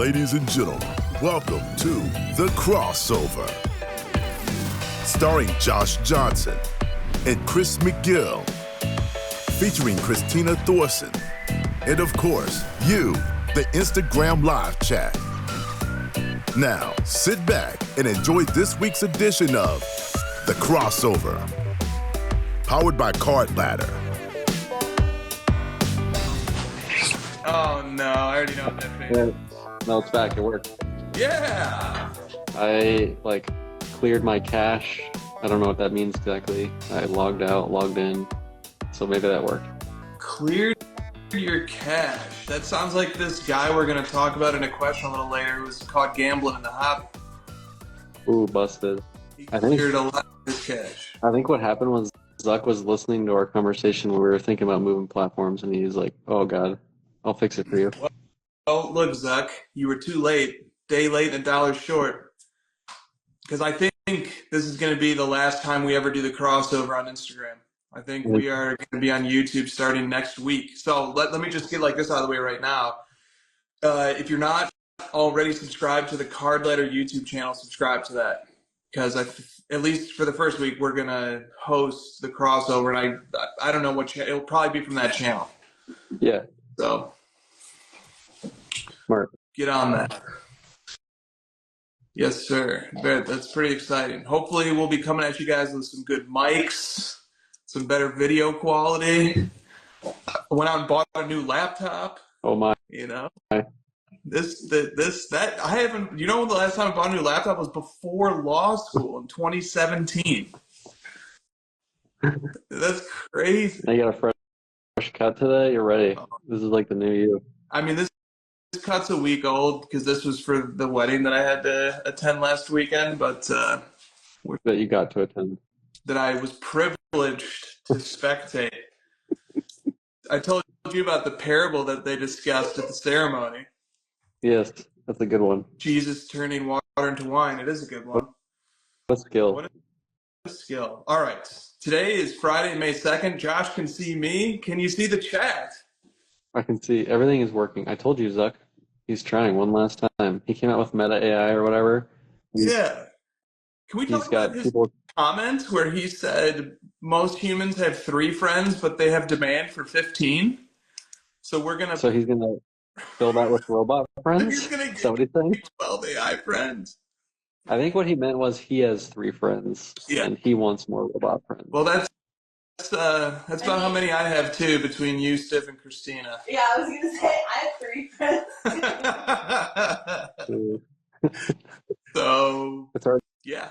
Ladies and gentlemen, welcome to The Crossover. Starring Josh Johnson and Chris McGill. Featuring Christina Thorson. And of course, you, the Instagram live chat. Now, sit back and enjoy this week's edition of The Crossover. Powered by Card Ladder. Oh no, I already know what that means. Yeah. No, it's back. It worked. Yeah! I cleared my cache. I don't know what that means exactly. I logged out, logged in. So maybe that worked. Cleared your cache. That sounds like this guy we're going to talk about in a question a little later who was caught gambling in the hop. Ooh, busted. He I think- cleared a lot of his cache. I think what happened was Zuck was listening to our conversation when we were thinking about moving platforms, and he's like, oh god, I'll fix it for you. Oh, look, Zuck, you were too late. Day late and a dollar short. Because I think this is going to be the last time we ever do the crossover on Instagram. I think we are going to be on YouTube starting next week. So let me just get this out of the way right now. If you're not already subscribed to the Card Letter YouTube channel, subscribe to that. Because at least for the first week, we're going to host the crossover. And I don't know what channel. It'll probably be from that channel. Yeah. So Smart. get on that. Yes, sir. That's pretty exciting. Hopefully we'll be coming at you guys with some good mics, some better video quality. I went out and bought a new laptop. Oh my. You know, My. that I haven't. You know, the last time I bought a new laptop was before law school in 2017. That's crazy. Now you got a fresh cut today. You're ready. This is like the new you. I mean, this cut's a week old because this was for the wedding that I had to attend last weekend, but That you got to attend. that I was privileged to spectate. I told you about the parable that they discussed at the ceremony. Yes, that's a good one. Jesus turning water into wine. It is a good one. What skill? What a skill. All right. Today is Friday, May 2nd. Josh can see me. Can you see the chat? I can see everything is working. I told you, Zuck. He's trying one last time. He came out with Meta AI or whatever. Yeah. Can we talk He's got about his people. comment where he said most humans have 3 friends, but they have demand for 15? So we're going So to... he's gonna fill that with robot friends. He's going to Is that what he's saying? get 12 AI friends. I think what he meant was he has 3 friends, Yeah. and he wants more robot friends. Well, that's about how many I have, too, between you, Steph, and Christina. Yeah, I was gonna say I have 3 friends. So, It's already, yeah.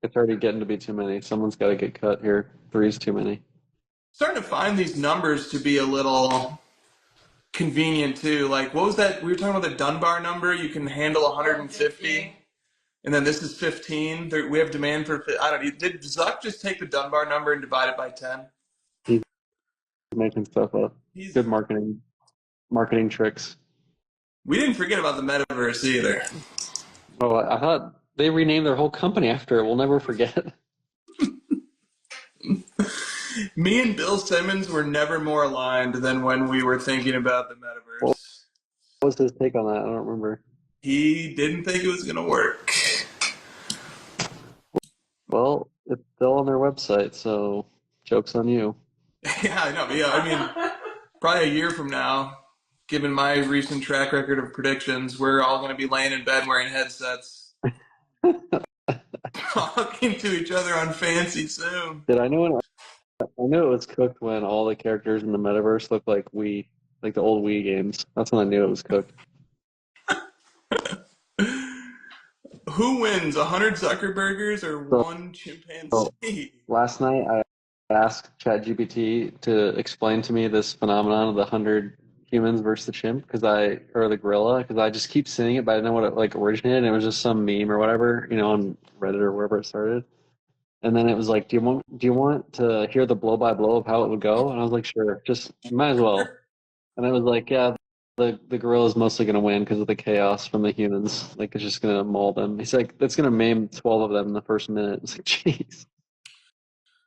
it's already getting to be too many. Someone's got to get cut here. 3's too many. Starting to find these numbers to be a little convenient, too. Like, what was that? We were talking about the Dunbar number. You can handle 150. And then this is 15. We have demand for, I don't know. Did Zuck just take the Dunbar number and divide it by 10? He's making stuff up. Good marketing tricks. We didn't forget about the metaverse either. Oh, I thought they renamed their whole company after it. We'll never forget. Me and Bill Simmons were never more aligned than when we were thinking about the metaverse. What was his take on that? I don't remember. He didn't think it was going to work. Well, it's still on their website, so joke's on you. Yeah, I know. Yeah, I mean, probably a year from now, given my recent track record of predictions, we're all going to be laying in bed wearing headsets, talking to each other on fancy Zoom. Did I know? I knew it was cooked when all the characters in the metaverse looked like Wii, like the old Wii games. That's when I knew it was cooked. Who wins, 100 Zuckerbergers or one chimpanzee? Last night I asked ChatGPT to explain to me this phenomenon of the 100 humans versus the chimp, or the gorilla, because I just keep seeing it, but I didn't know what it originated. And it was just some meme or whatever, on Reddit or wherever it started. And then it was like, do you want to hear the blow by blow of how it would go? And I was like, sure, just might as well. And it was like, yeah, the gorilla is mostly going to win because of the chaos from the humans. Like, it's just going to maul them. He's like, that's going to maim 12 of them in the first minute. It's like, jeez.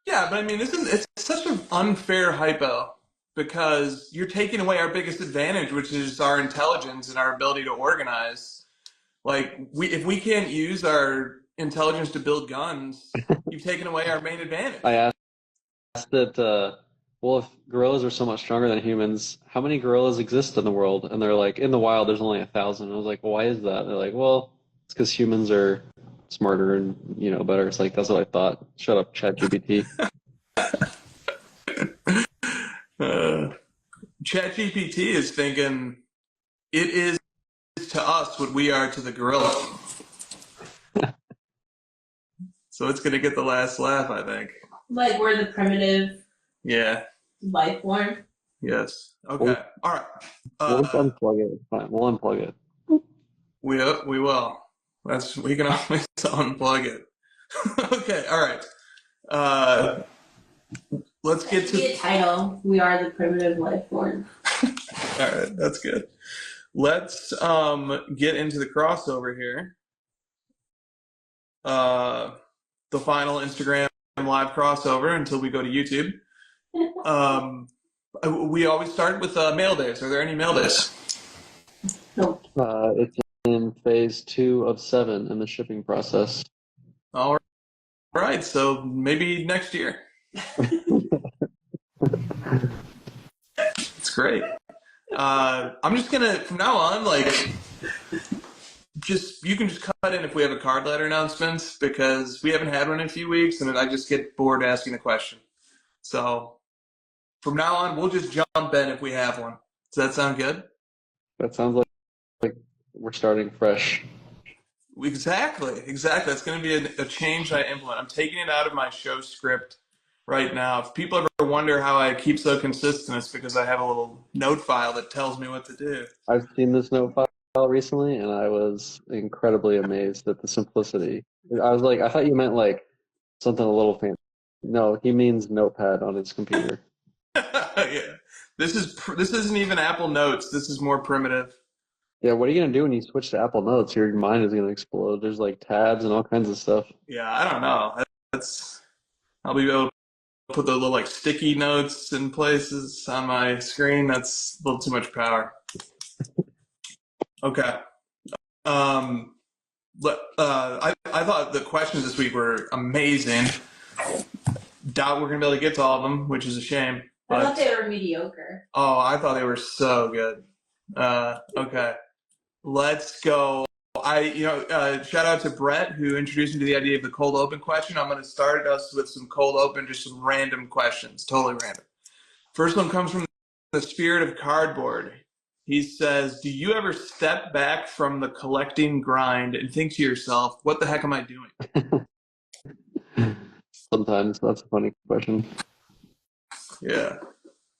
Yeah, but I mean, it's such an unfair hypo because you're taking away our biggest advantage, which is our intelligence and our ability to organize. Like, if we can't use our intelligence to build guns, you've taken away our main advantage. I asked that, well, if gorillas are so much stronger than humans, how many gorillas exist in the world? And they're like, in the wild, there's only 1,000. I was like, well, why is that? They're like, well, it's because humans are smarter and, better. It's like, that's what I thought. Shut up, ChatGPT. ChatGPT is thinking it is to us what we are to the gorilla. So it's going to get the last laugh, I think. Like we're the primitive life form. Yes. Okay. All right. We'll unplug it. Fine. We'll unplug it. We will. We can always unplug it. Okay. All right. Let's get to the title. We are the primitive life form. All right. That's good. Let's get into the crossover here. The final Instagram live crossover until we go to YouTube. We always start with mail days. Are there any mail days? No. It's in phase 2 of 7 in the shipping process. All right. So maybe next year. It's great. I'm just gonna, from now on, you can just cut in if we have a card letter announcement, because we haven't had one in a few weeks and I just get bored asking a question. So from now on, we'll just jump in if we have one. Does that sound good? That sounds like we're starting fresh. Exactly. It's going to be a change I implement. I'm taking it out of my show script right now. If people ever wonder how I keep so consistent, it's because I have a little note file that tells me what to do. I've seen this note file recently, and I was incredibly amazed at the simplicity. I was like, I thought you meant like something a little fancy. No, he means notepad on his computer. Yeah. This isn't even Apple Notes. This is more primitive. Yeah, what are you gonna do when you switch to Apple Notes? Your mind is gonna explode. There's like tabs and all kinds of stuff. Yeah, I don't know. I'll be able to put the little sticky notes in places on my screen. That's a little too much power. Okay. I thought the questions this week were amazing. Doubt we're gonna be able to get to all of them, which is a shame. I thought they were mediocre. Oh, I thought they were so good. Okay, let's go. Shout out to Brett, who introduced me to the idea of the cold open question. I'm going to start us with some cold open, just some random questions, totally random. First one comes from the spirit of cardboard. He says, do you ever step back from the collecting grind and think to yourself, what the heck am I doing? Sometimes. That's a funny question. Yeah.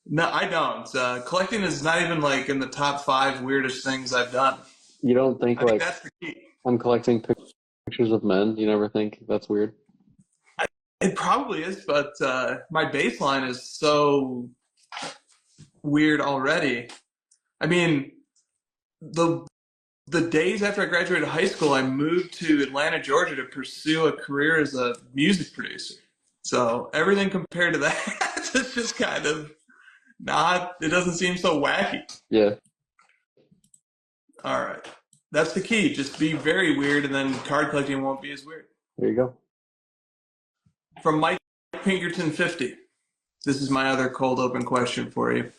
No, I don't. Collecting is not even in the top 5 weirdest things I've done. You don't think I think that's the key. I'm collecting pictures of men? You never think that's weird? It probably is, but my baseline is so weird already. I mean, the days after I graduated high school, I moved to Atlanta, Georgia to pursue a career as a music producer. So everything compared to that is just kind of it doesn't seem so wacky. Yeah. All right. That's the key. Just be very weird, and then card collecting won't be as weird. There you go. From Mike Pinkerton 50. This is my other cold open question for you.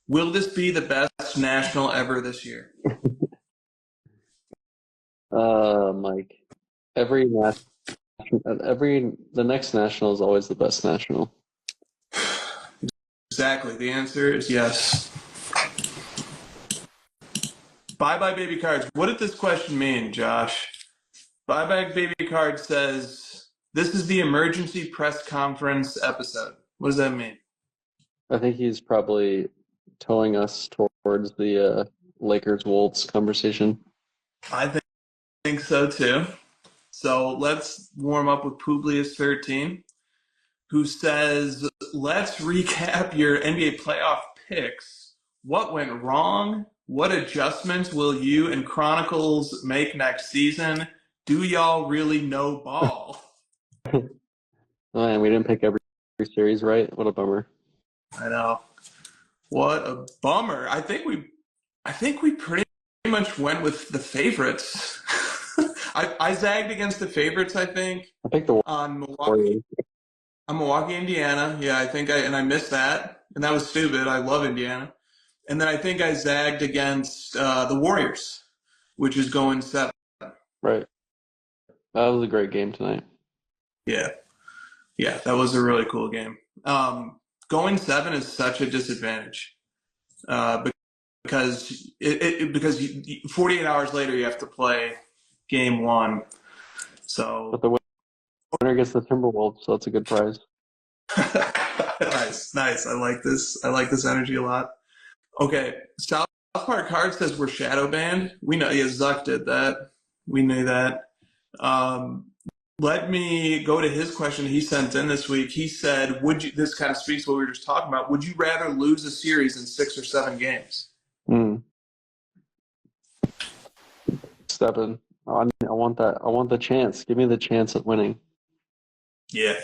Will this be the best national ever this year? Mike. The next national is always the best national. Exactly. The answer is yes. Bye-bye baby cards. What did this question mean, Josh? Bye-bye baby card says, this is the emergency press conference episode. What does that mean? I think he's probably towing us towards the Lakers-Wolves conversation. I think so too. So let's warm up with Publius 13, who says, let's recap your NBA playoff picks. What went wrong? What adjustments will you and Chronicles make next season? Do y'all really know ball? Oh, and we didn't pick every series right. What a bummer. I know. What a bummer. I think we pretty much went with the favorites. I zagged against the favorites, I think. I picked the on Warriors. Milwaukee, Indiana. Yeah, I missed that. And that was stupid. I love Indiana. And then I think I zagged against the Warriors, which is going 7. Right. That was a great game tonight. Yeah. Yeah, that was a really cool game. Going 7 is such a disadvantage because because 48 hours later you have to play game 1. So, but the winner gets the Timberwolves, so that's a good prize. Nice. I like this energy a lot. Okay, South Park Hard says we're shadow banned. We know. Yeah, Zuck did that. We knew that. Let me go to his question he sent in this week. He said, "Would you?" This kind of speaks to what we were just talking about. Would you rather lose a series in 6 or 7 games? Step in. I want that. I want the chance. Give me the chance at winning. Yeah.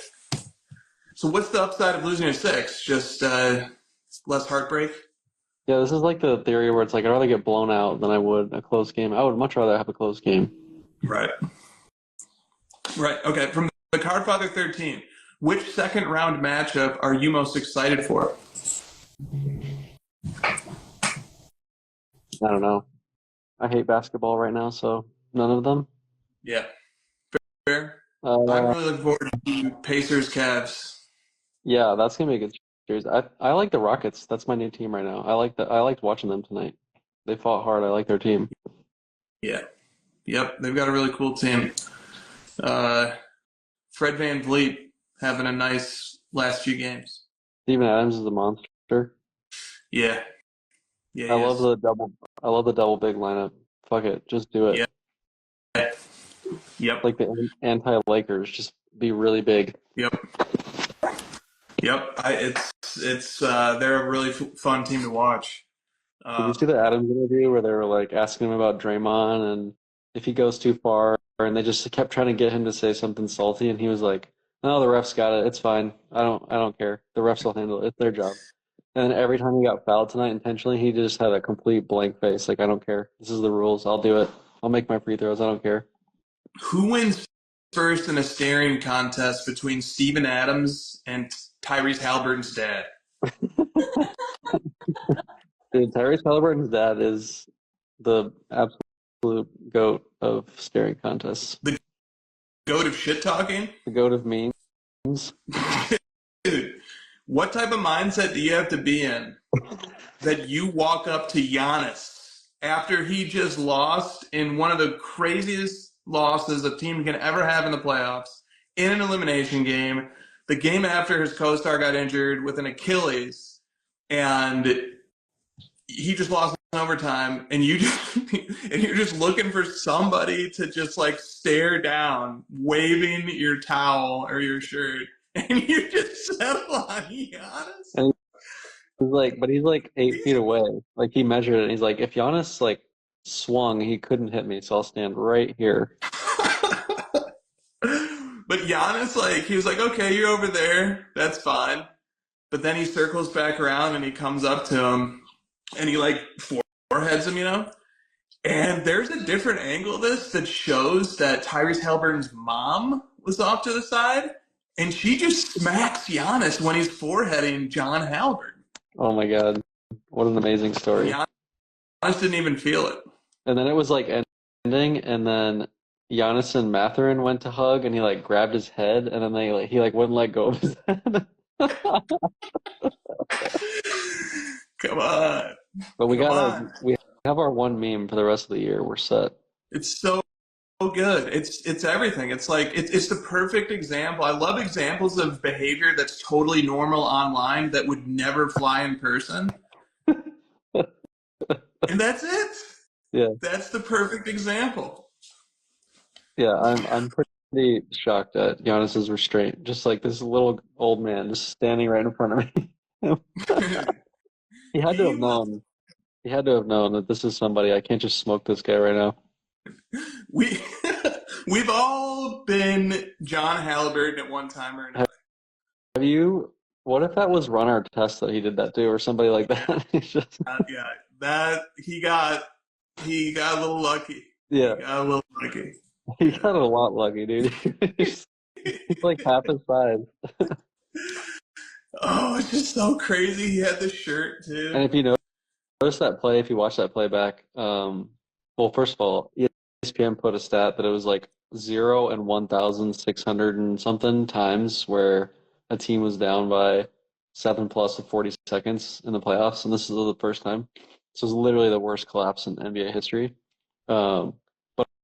So what's the upside of losing a 6? Just less heartbreak? Yeah, this is like the theory where it's like I'd rather get blown out than I would a close game. I would much rather have a close game. Right. Okay. From the Cardfather 13, which second round matchup are you most excited for? I don't know. I hate basketball right now, so none of them. Yeah. Fair. I'm really looking forward to Pacers Cavs. Yeah, that's gonna be a good series. I like the Rockets. That's my new team right now. I liked watching them tonight. They fought hard. I like their team. Yeah. Yep. They've got a really cool team. Fred VanVleet having a nice last few games. Steven Adams is a monster. Yeah. I love the double big lineup. Fuck it, just do it. Yeah. Yep. Like the anti-Lakers, just be really big. Yep. It's they're a really fun team to watch. Did you see the Adams interview where they were like asking him about Draymond and if he goes too far, and they just kept trying to get him to say something salty, and he was like, "No, the refs got it. It's fine. I don't care. The refs will handle it. It's their job." And then every time he got fouled tonight intentionally, he just had a complete blank face. Like, I don't care. This is the rules. I'll do it. I'll make my free throws. I don't care. Who wins first in a staring contest between Steven Adams and Tyrese Halliburton's dad? Dude, Tyrese Halliburton's dad is the absolute goat of staring contests. The goat of shit talking? The goat of memes. Dude, what type of mindset do you have to be in that you walk up to Giannis after he just lost in one of the craziest losses a team can ever have in the playoffs in an elimination game, the game after his co-star got injured with an Achilles, and he just lost in overtime, and you're just looking for somebody to just like stare down, waving your towel or your shirt, and you just settle on Giannis. And he's like 8 feet away. Like, he measured it, and he's like, if Giannis like swung, he couldn't hit me, so I'll stand right here. But Giannis, like, he was like, okay, you're over there, that's fine. But then he circles back around and he comes up to him and he like foreheads him, you know? And there's a different angle of this that shows that Tyrese Halliburton's mom was off to the side, and she just smacks Giannis when he's foreheading John Halliburton. Oh my God. What an amazing story. Giannis didn't even feel it. And then it was like ending, and then Giannis and Mathurin went to hug, and he like grabbed his head, and then he wouldn't let go of his head. Come on. But we have our one meme for the rest of the year. We're set. It's so good. It's everything. It's like it's the perfect example. I love examples of behavior that's totally normal online that would never fly in person. And that's it. Yeah. That's the perfect example. Yeah, I'm pretty shocked at Giannis's restraint. Just like this little old man just standing right in front of me. He had to have known. He had to have known that this is somebody. I can't just smoke this guy right now. We've all been John Halliburton at one time or another. Have you What if that was Run Our Test that he did that too, or somebody like that? It's just, Yeah, that he got a little lucky. yeah, He got a little lucky. he Yeah. got a lot lucky, dude. He's like half his size. Oh, it's just so crazy. He had the shirt And too. if you notice that play, if you watch that play back, well, first of all, ESPN put a stat that it was like 0 and 1,600 and something times where a team was down by 7 plus of 40 seconds in the playoffs, and this is the first time. So it's literally the worst collapse in NBA history. But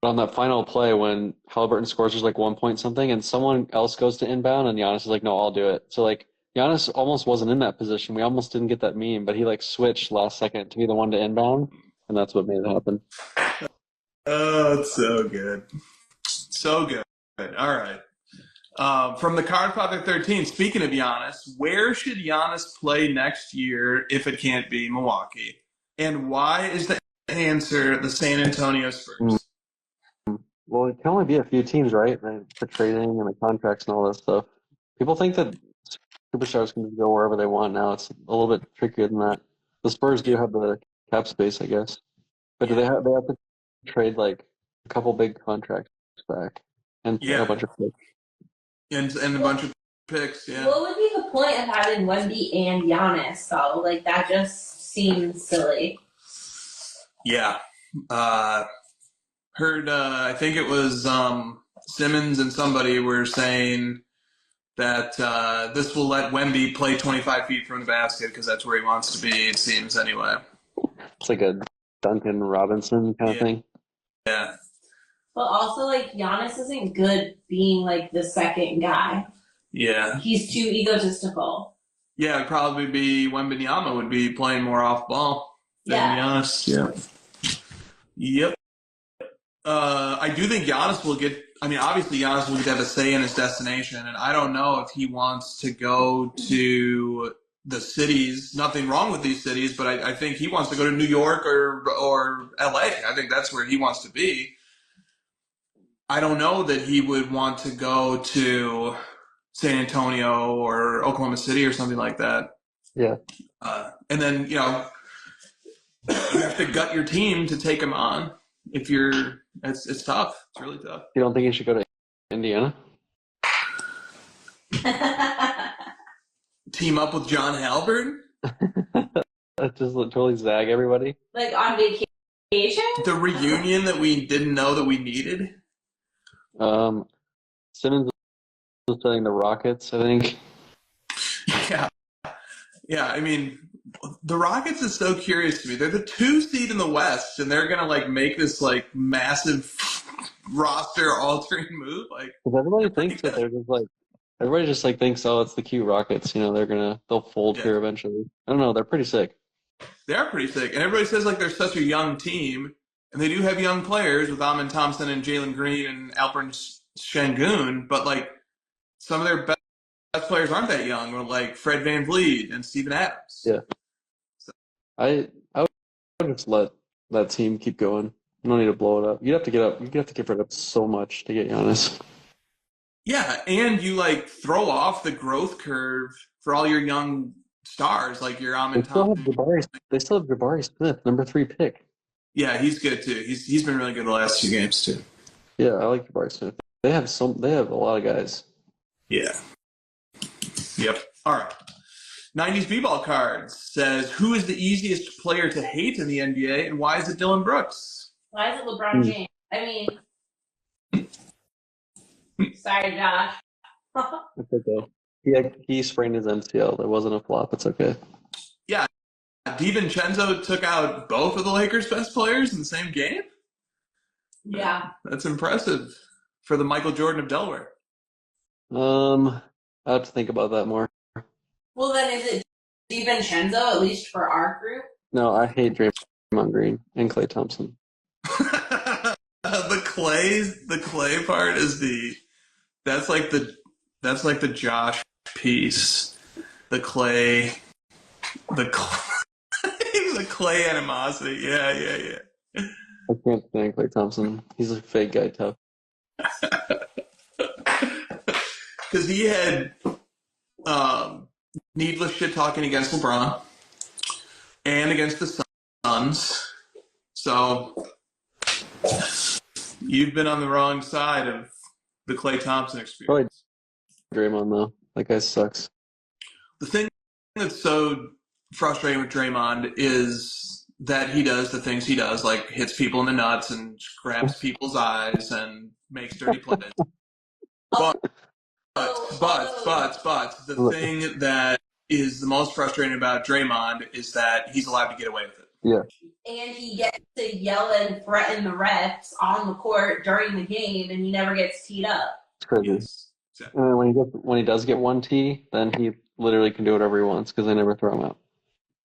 on that final play when Halliburton scores, there's like 1 point something, and someone else goes to inbound, and Giannis is like, "No, I'll do it." So like Giannis almost wasn't in that position. We almost didn't get that meme, but he like switched last second to be the one to inbound, and that's what made it happen. Oh, it's so good. So good. All right. From the Cardfather 13, speaking of Giannis, where should Giannis play next year if it can't be Milwaukee? And why is the answer the San Antonio Spurs? Well, it can only be a few teams, right? And the trading and the contracts and all that stuff. People think that superstars can just go wherever they want now. It's a little bit trickier than that. The Spurs do have the cap space, I guess. But do they have to trade like a couple big contracts back and a bunch of picks? And a bunch of picks, yeah. What would be the point of having Wemby and Giannis, though? Like, that just seems silly. Yeah. Heard, I think it was Simmons and somebody were saying that this will let Wemby play 25 feet from the basket because that's where he wants to be, it seems, anyway. It's like a Duncan Robinson kind of thing. Yeah. But also, like, Giannis isn't good being, like, the second guy. Yeah. He's too egotistical. Yeah, it'd probably be Wembanyama would be playing more off ball than Giannis. Yeah. Yep. I do think Giannis will get. I mean, obviously Giannis will get to have a say in his destination, and I don't know if he wants to go to the cities. Nothing wrong with these cities, but I think he wants to go to New York or LA. I think that's where he wants to be. I don't know that he would want to go to San Antonio or Oklahoma City or something like that. Yeah. And then, you have to gut your team to take him on. If you're, it's tough. It's really tough. You don't think he should go to Indiana? Team up with John Halliburton? Just totally zag everybody? Like, on vacation? The reunion that we didn't know that we needed? Simmons was playing the Rockets, I think. Yeah. Yeah, I mean, the Rockets is so curious to me. They're the 2 seed in the West, and they're gonna like make this like massive roster altering move. Like, because everybody thinks that they're just like everybody just like thinks, oh, it's the cute Rockets. They'll fold here eventually. I don't know. They're pretty sick. They are pretty sick, and everybody says like they're such a young team, and they do have young players with Amin Thompson and Jalen Green and Alperen Şengün, but like some of their best players aren't that young, or like Fred VanVleet and Steven Adams. Yeah. So. I would just let that team keep going. You don't need to blow it up. You'd have to give it up so much to get Giannis. Yeah, and you like throw off the growth curve for all your young stars, like your Amin Thompson. They still have Jabari Smith, number 3 pick. Yeah, he's good too. He's been really good the last 2 games too. Yeah, I like Jabari Smith. They have a lot of guys. Yeah. Yep. All right. 90s B-ball cards says, who is the easiest player to hate in the NBA, and why is it Dylan Brooks? Why is it LeBron James? I mean, sorry, Josh. It's okay. He sprained his MCL. That wasn't a flop. It's okay. Yeah. DiVincenzo took out both of the Lakers' best players in the same game? Yeah. That's impressive for the Michael Jordan of Delaware. I have to think about that more. Well, then is it DiVincenzo, at least for our group? No, I hate Draymond Green and Klay Thompson. The Clay part is that's like the Josh piece. The Clay the Clay animosity. Yeah. I can't stand Klay Thompson. He's a fake guy tough. Because he had needless shit talking against LeBron and against the Suns. So you've been on the wrong side of the Klay Thompson experience. Draymond though, that guy sucks. The thing that's so frustrating with Draymond is that he does the things he does, like hits people in the nuts and grabs people's eyes and makes dirty plays. But the thing that is the most frustrating about Draymond is that he's allowed to get away with it. Yeah. And he gets to yell and threaten the refs on the court during the game, and he never gets teed up. It's crazy. Yes, exactly. And then when he does get one tee, then he literally can do whatever he wants because they never throw him out.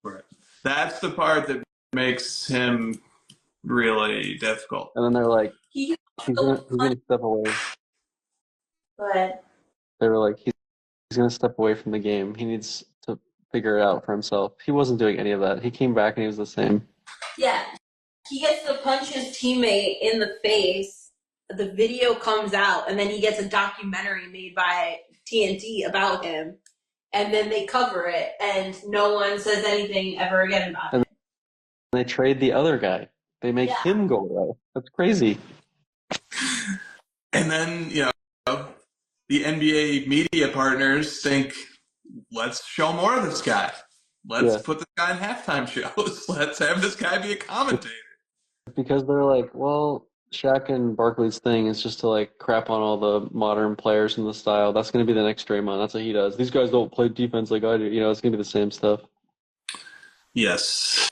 Right. That's the part that makes him really difficult. And then they're like, he's gonna step away. But They were like, he's gonna step away from the game. He needs to figure it out for himself. He wasn't doing any of that. He came back and he was the same. yeah, he gets to punch his teammate in the face. The video comes out, and then he gets a documentary made by TNT about him, and then they cover it, and no one says anything ever again about it. They trade the other guy. They make him go away. That's crazy. And then, the NBA media partners think, let's show more of this guy. Let's put this guy in halftime shows. Let's have this guy be a commentator. Because they're like, well, Shaq and Barkley's thing is just to like crap on all the modern players in the style. That's going to be the next Draymond. That's what he does. These guys don't play defense like I do. It's going to be the same stuff. Yes.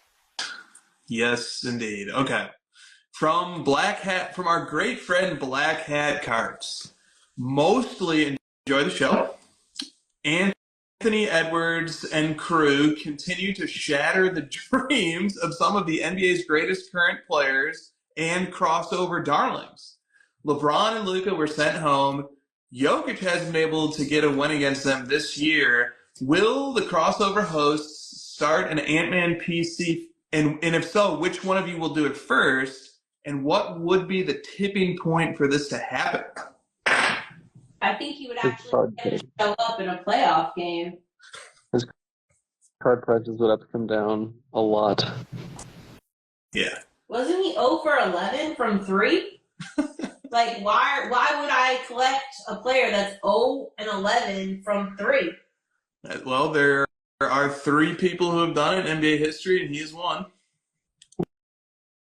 Yes, indeed. Okay. From our great friend Black Hat Cards. Mostly enjoy the show. Anthony Edwards and crew continue to shatter the dreams of some of the NBA's greatest current players and crossover darlings. LeBron and Luka were sent home. Jokic hasn't been able to get a win against them this year. Will the crossover hosts start an Ant-Man PC? And if so, which one of you will do it first? And what would be the tipping point for this to happen? I think he would actually show up in a playoff game. His card prices would have to come down a lot. Yeah. Wasn't he 0 for 11 from 3? Like, why would I collect a player that's 0 and 11 from 3? Well, there are 3 people who have done it in NBA history, and he is one.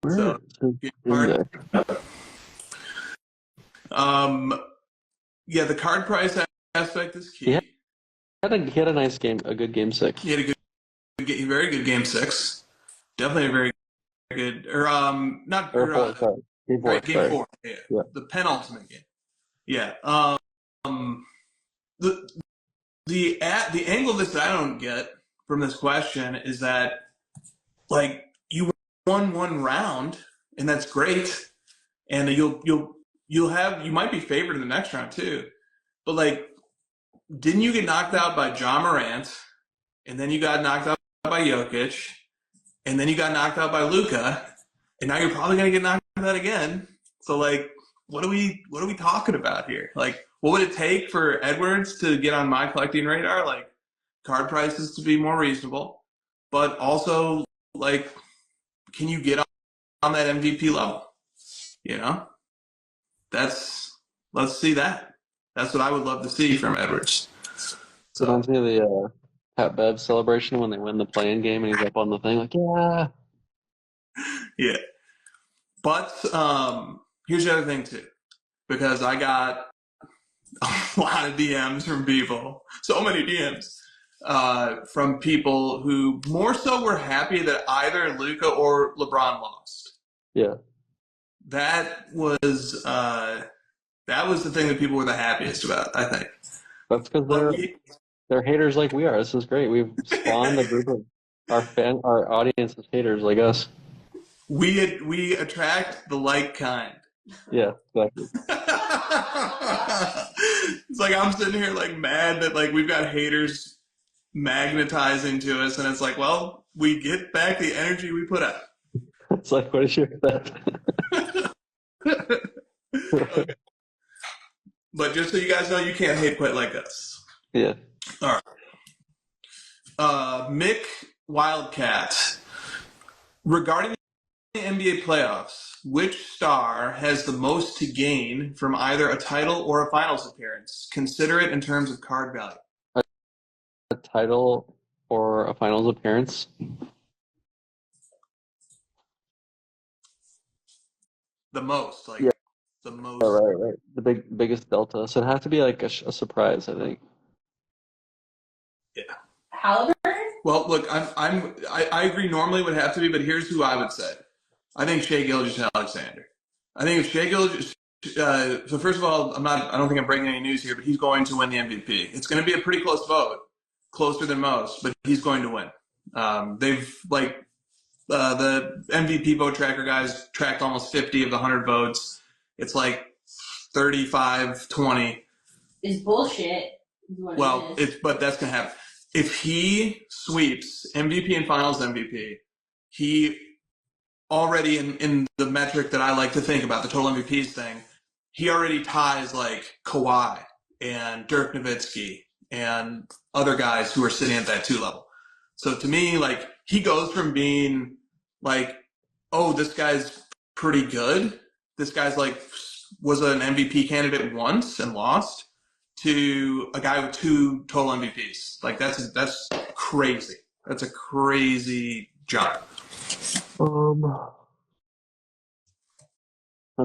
So, the card price aspect is key. He had a nice game, a good game 6. He had a very good game 6. Definitely a very good, game 4. Yeah. The penultimate game. Yeah. The angle of this that I don't get from this question is that, like, you won one round, and that's great, and you might be favored in the next round too, but like, didn't you get knocked out by Ja Morant, and then you got knocked out by Jokic, and then you got knocked out by Luka, and now you're probably gonna get knocked out again. So like, what are we talking about here? Like, what would it take for Edwards to get on my collecting radar? Like, card prices to be more reasonable, but also, like, can you get on that MVP level? Let's see that. That's what I would love to see from Edwards. So reminds me of the Pat Bev celebration when they win the play-in game and he's up on the thing like, yeah. Yeah. But here's the other thing too, because I got a lot of DMs from people, so many DMs from people who more so were happy that either Luka or LeBron lost. Yeah. That was the thing that people were the happiest about, I think. That's because they're haters like we are. This is great. We've spawned a group of our audience is haters like us. We attract the like kind. Yeah, exactly. It's like I'm sitting here like mad that like we've got haters magnetizing to us, and it's like, well, we get back the energy we put out. It's like, what is your bet? Okay. But just so you guys know, you can't hate quite like us. Yeah. All right. Mick Wildcat. Regarding the NBA playoffs, which star has the most to gain from either a title or a finals appearance? Consider it in terms of card value. A title or a finals appearance? The most, Yeah. the most. Right. The biggest delta. So it has to be like a surprise, I think. Yeah. Halliburton? Well, look, I agree. Normally it would have to be, but here's who I would say. I think Shea Gilgeous-Alexander. I think if Shea Gilgeous. So first of all, I don't think I'm breaking any news here, but he's going to win the MVP. It's going to be a pretty close vote, closer than most, but he's going to win. The MVP vote tracker guys tracked almost 50 of the 100 votes. It's like 35-20. Is bullshit. Well, but that's going to happen. If he sweeps MVP and Finals MVP, he already in the metric that I like to think about, the total MVPs thing, he already ties like Kawhi and Dirk Nowitzki and other guys who are sitting at that 2 level. So to me, like, he goes from being like, oh, this guy's pretty good. This guy's like was an MVP candidate once and lost, to a guy with 2 total MVPs. Like that's crazy. That's a crazy jump. I'm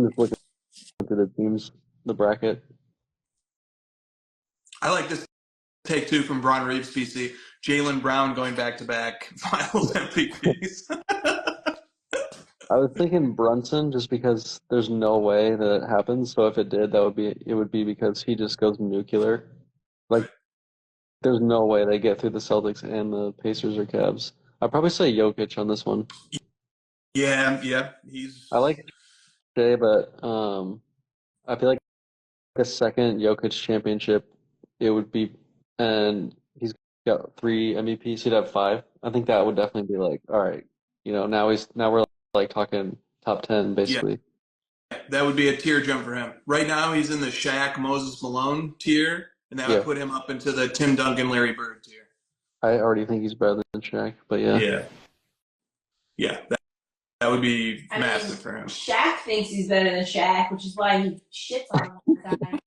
just looking through the teams, the bracket. I like this take 2 from Bron Reeves PC. Jaylen Brown going back-to-back finals MVPs. I was thinking Brunson just because there's no way that it happens. So if it did, it would be because he just goes nuclear. Like there's no way they get through the Celtics and the Pacers or Cavs. I'd probably say Jokic on this one. Yeah. I like Shea, but I feel like a second Jokic championship, it would be, and he's got 3 MVPs. He'd have 5. I think that would definitely be like, all right, now we're like talking top 10 basically. Yeah, that would be a tier jump for him. Right now he's in the Shaq Moses Malone tier, and that would put him up into the Tim Duncan Larry Bird tier. I already think he's better than Shaq, but yeah. Yeah, that would be massive for him. Shaq thinks he's better than Shaq, which is why he shits on him all the time.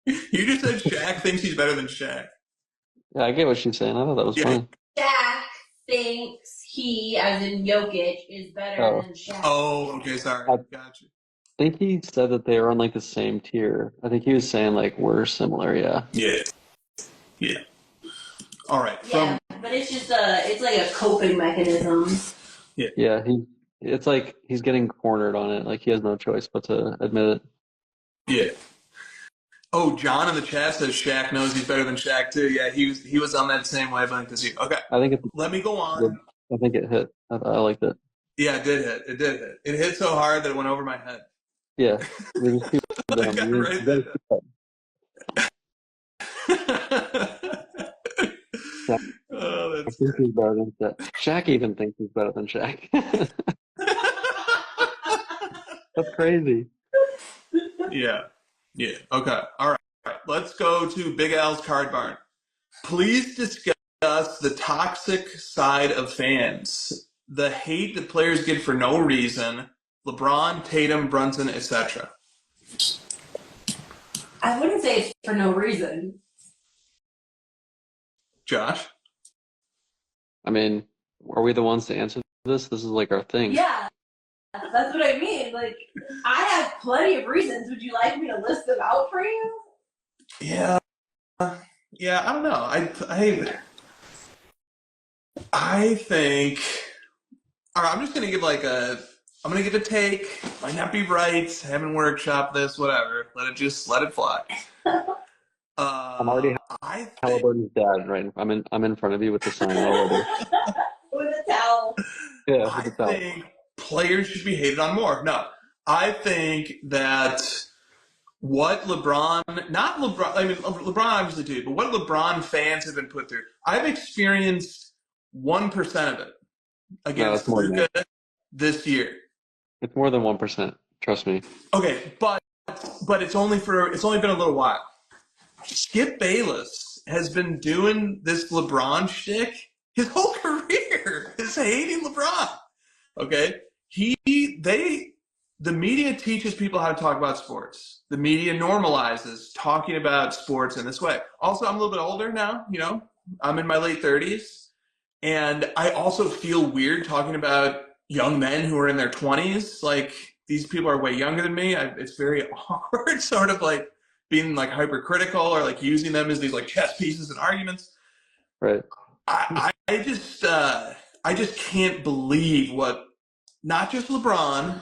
You just said Shaq thinks he's better than Shaq. Yeah, I get what she's saying. I thought that was fun. Shaq thinks he, as in Jokic, is better than Shaq. Oh, okay, sorry. Gotcha. I think he said that they were on like the same tier. I think he was saying like we're similar, yeah. Yeah. All right. Yeah, but it's just it's like a coping mechanism. Yeah, it's like he's getting cornered on it. Like he has no choice but to admit it. Yeah. Oh, John in the chat says Shaq knows he's better than Shaq too. Yeah, he was on that same wavelength as you. Okay. I think let me go on. I think it hit. I liked it. Yeah, it did hit. It hit so hard that it went over my head. Yeah. We just keep Oh, I think he's better than Shaq. Shaq even thinks he's better than Shaq. That's crazy. Yeah. Okay. All right. Let's go to Big Al's Card Barn. Please discuss the toxic side of fans, the hate that players get for no reason. LeBron, Tatum, Brunson, etc. I wouldn't say it's for no reason. Josh? I mean, are we the ones to answer this? This is like our thing. Yeah, that's what I mean. Like, I have plenty of reasons. Would you like me to list them out for you? Yeah, I don't know. I think. All right, I'm just gonna give I'm gonna give a take. Might not be right. Haven't workshopped this. Whatever. Let it fly. I'm already Halliburton's dad, right? I'm in front of you with the sign already. With a towel. Yeah, I think players should be hated on more. No, I think that what LeBron, not LeBron, I mean LeBron obviously too, but what LeBron fans have been put through. I've experienced 1% of it against Luka this year. It's more than 1%. Trust me. Okay, but it's only been a little while. Skip Bayless has been doing this LeBron shtick his whole career is hating LeBron. Okay, the media teaches people how to talk about sports. The media normalizes talking about sports in this way. Also, I'm a little bit older now. I'm in my late 30s, and I also feel weird talking about young men who are in their 20s. Like, these people are way younger than me. It's very awkward, sort of like being like hypercritical or like using them as these like chess pieces in arguments. Right. I just can't believe what, not just LeBron,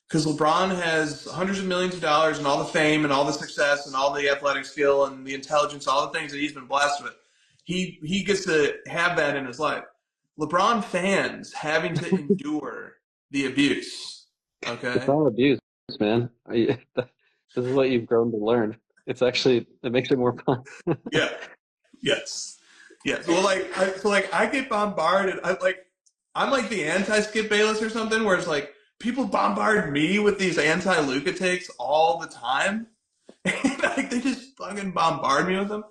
because LeBron has hundreds of millions of dollars and all the fame and all the success and all the athletic skill and the intelligence, all the things that he's been blessed with. He gets to have that in his life. LeBron fans having to endure the abuse. Okay, It's not abuse, man. This is what you've grown to learn. It makes it more fun. Yeah. Yes. Yes. Well, I get bombarded. I'm like the anti-Skip Bayless or something, where it's like people bombard me with these anti-Luka takes all the time, and like they just fucking bombard me with them.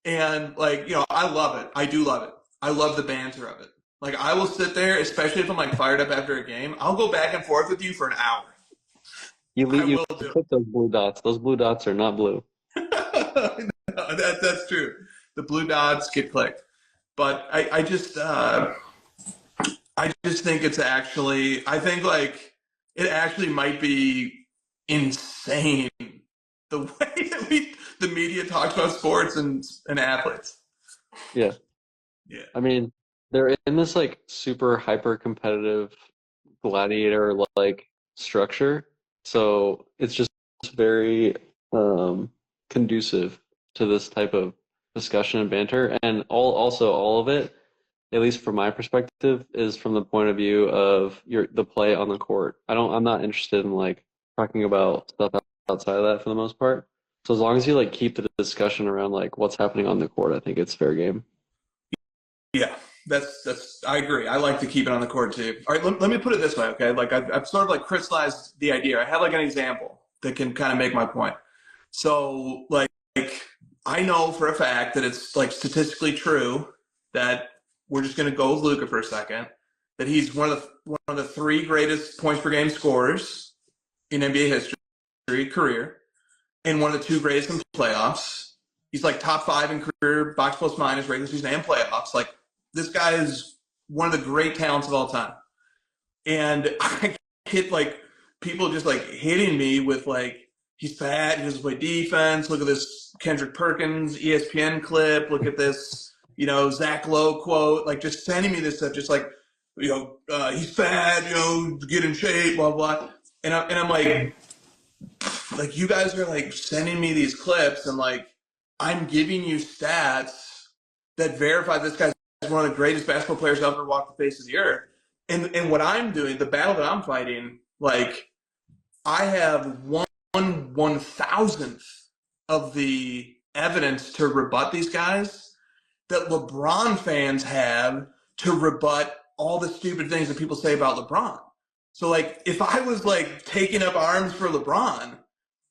And I love it. I do love it. I love the banter of it. Like, I will sit there, especially if I'm like fired up after a game. I'll go back and forth with you for an hour. You put those blue dots. Those blue dots are not blue. No, that's true. The blue dots get clicked, but I just think it's actually, I think like it actually might be insane the way that the media talks about sports and athletes. Yeah. Yeah. I mean, they're in this like super hyper competitive gladiator like structure. So it's just very conducive to this type of discussion and banter. And all of it, at least from my perspective, is from the point of view of the play on the court. I'm not interested in like talking about stuff outside of that for the most part. So as long as you like keep the discussion around like what's happening on the court, I think it's fair game. Yeah, I agree. I like to keep it on the court too. All right, let me put it this way, okay? Like I've sort of like crystallized the idea. I have like an example that can kind of make my point. So like I know for a fact that it's like statistically true that we're just going to go with Luka for a second, that he's one of the three greatest points per game scorers in NBA history, career, and one of the two greatest in playoffs. He's like top 5 in career box plus minus, regular season and playoffs. Like, this guy is one of the great talents of all time. And I get like people just like hitting me with like, he's fat, he doesn't play defense. Look at this Kendrick Perkins ESPN clip. Look at this, Zach Lowe quote. Like, just sending me this stuff, just like, he's fat, get in shape, blah blah. And I'm like, you guys are like sending me these clips, and like I'm giving you stats that verify this guy's one of the greatest basketball players ever walked the face of the earth. And what I'm doing, the battle that I'm fighting, like, I have 1/1000th of the evidence to rebut these guys that LeBron fans have to rebut all the stupid things that people say about LeBron. So like, if I was like taking up arms for LeBron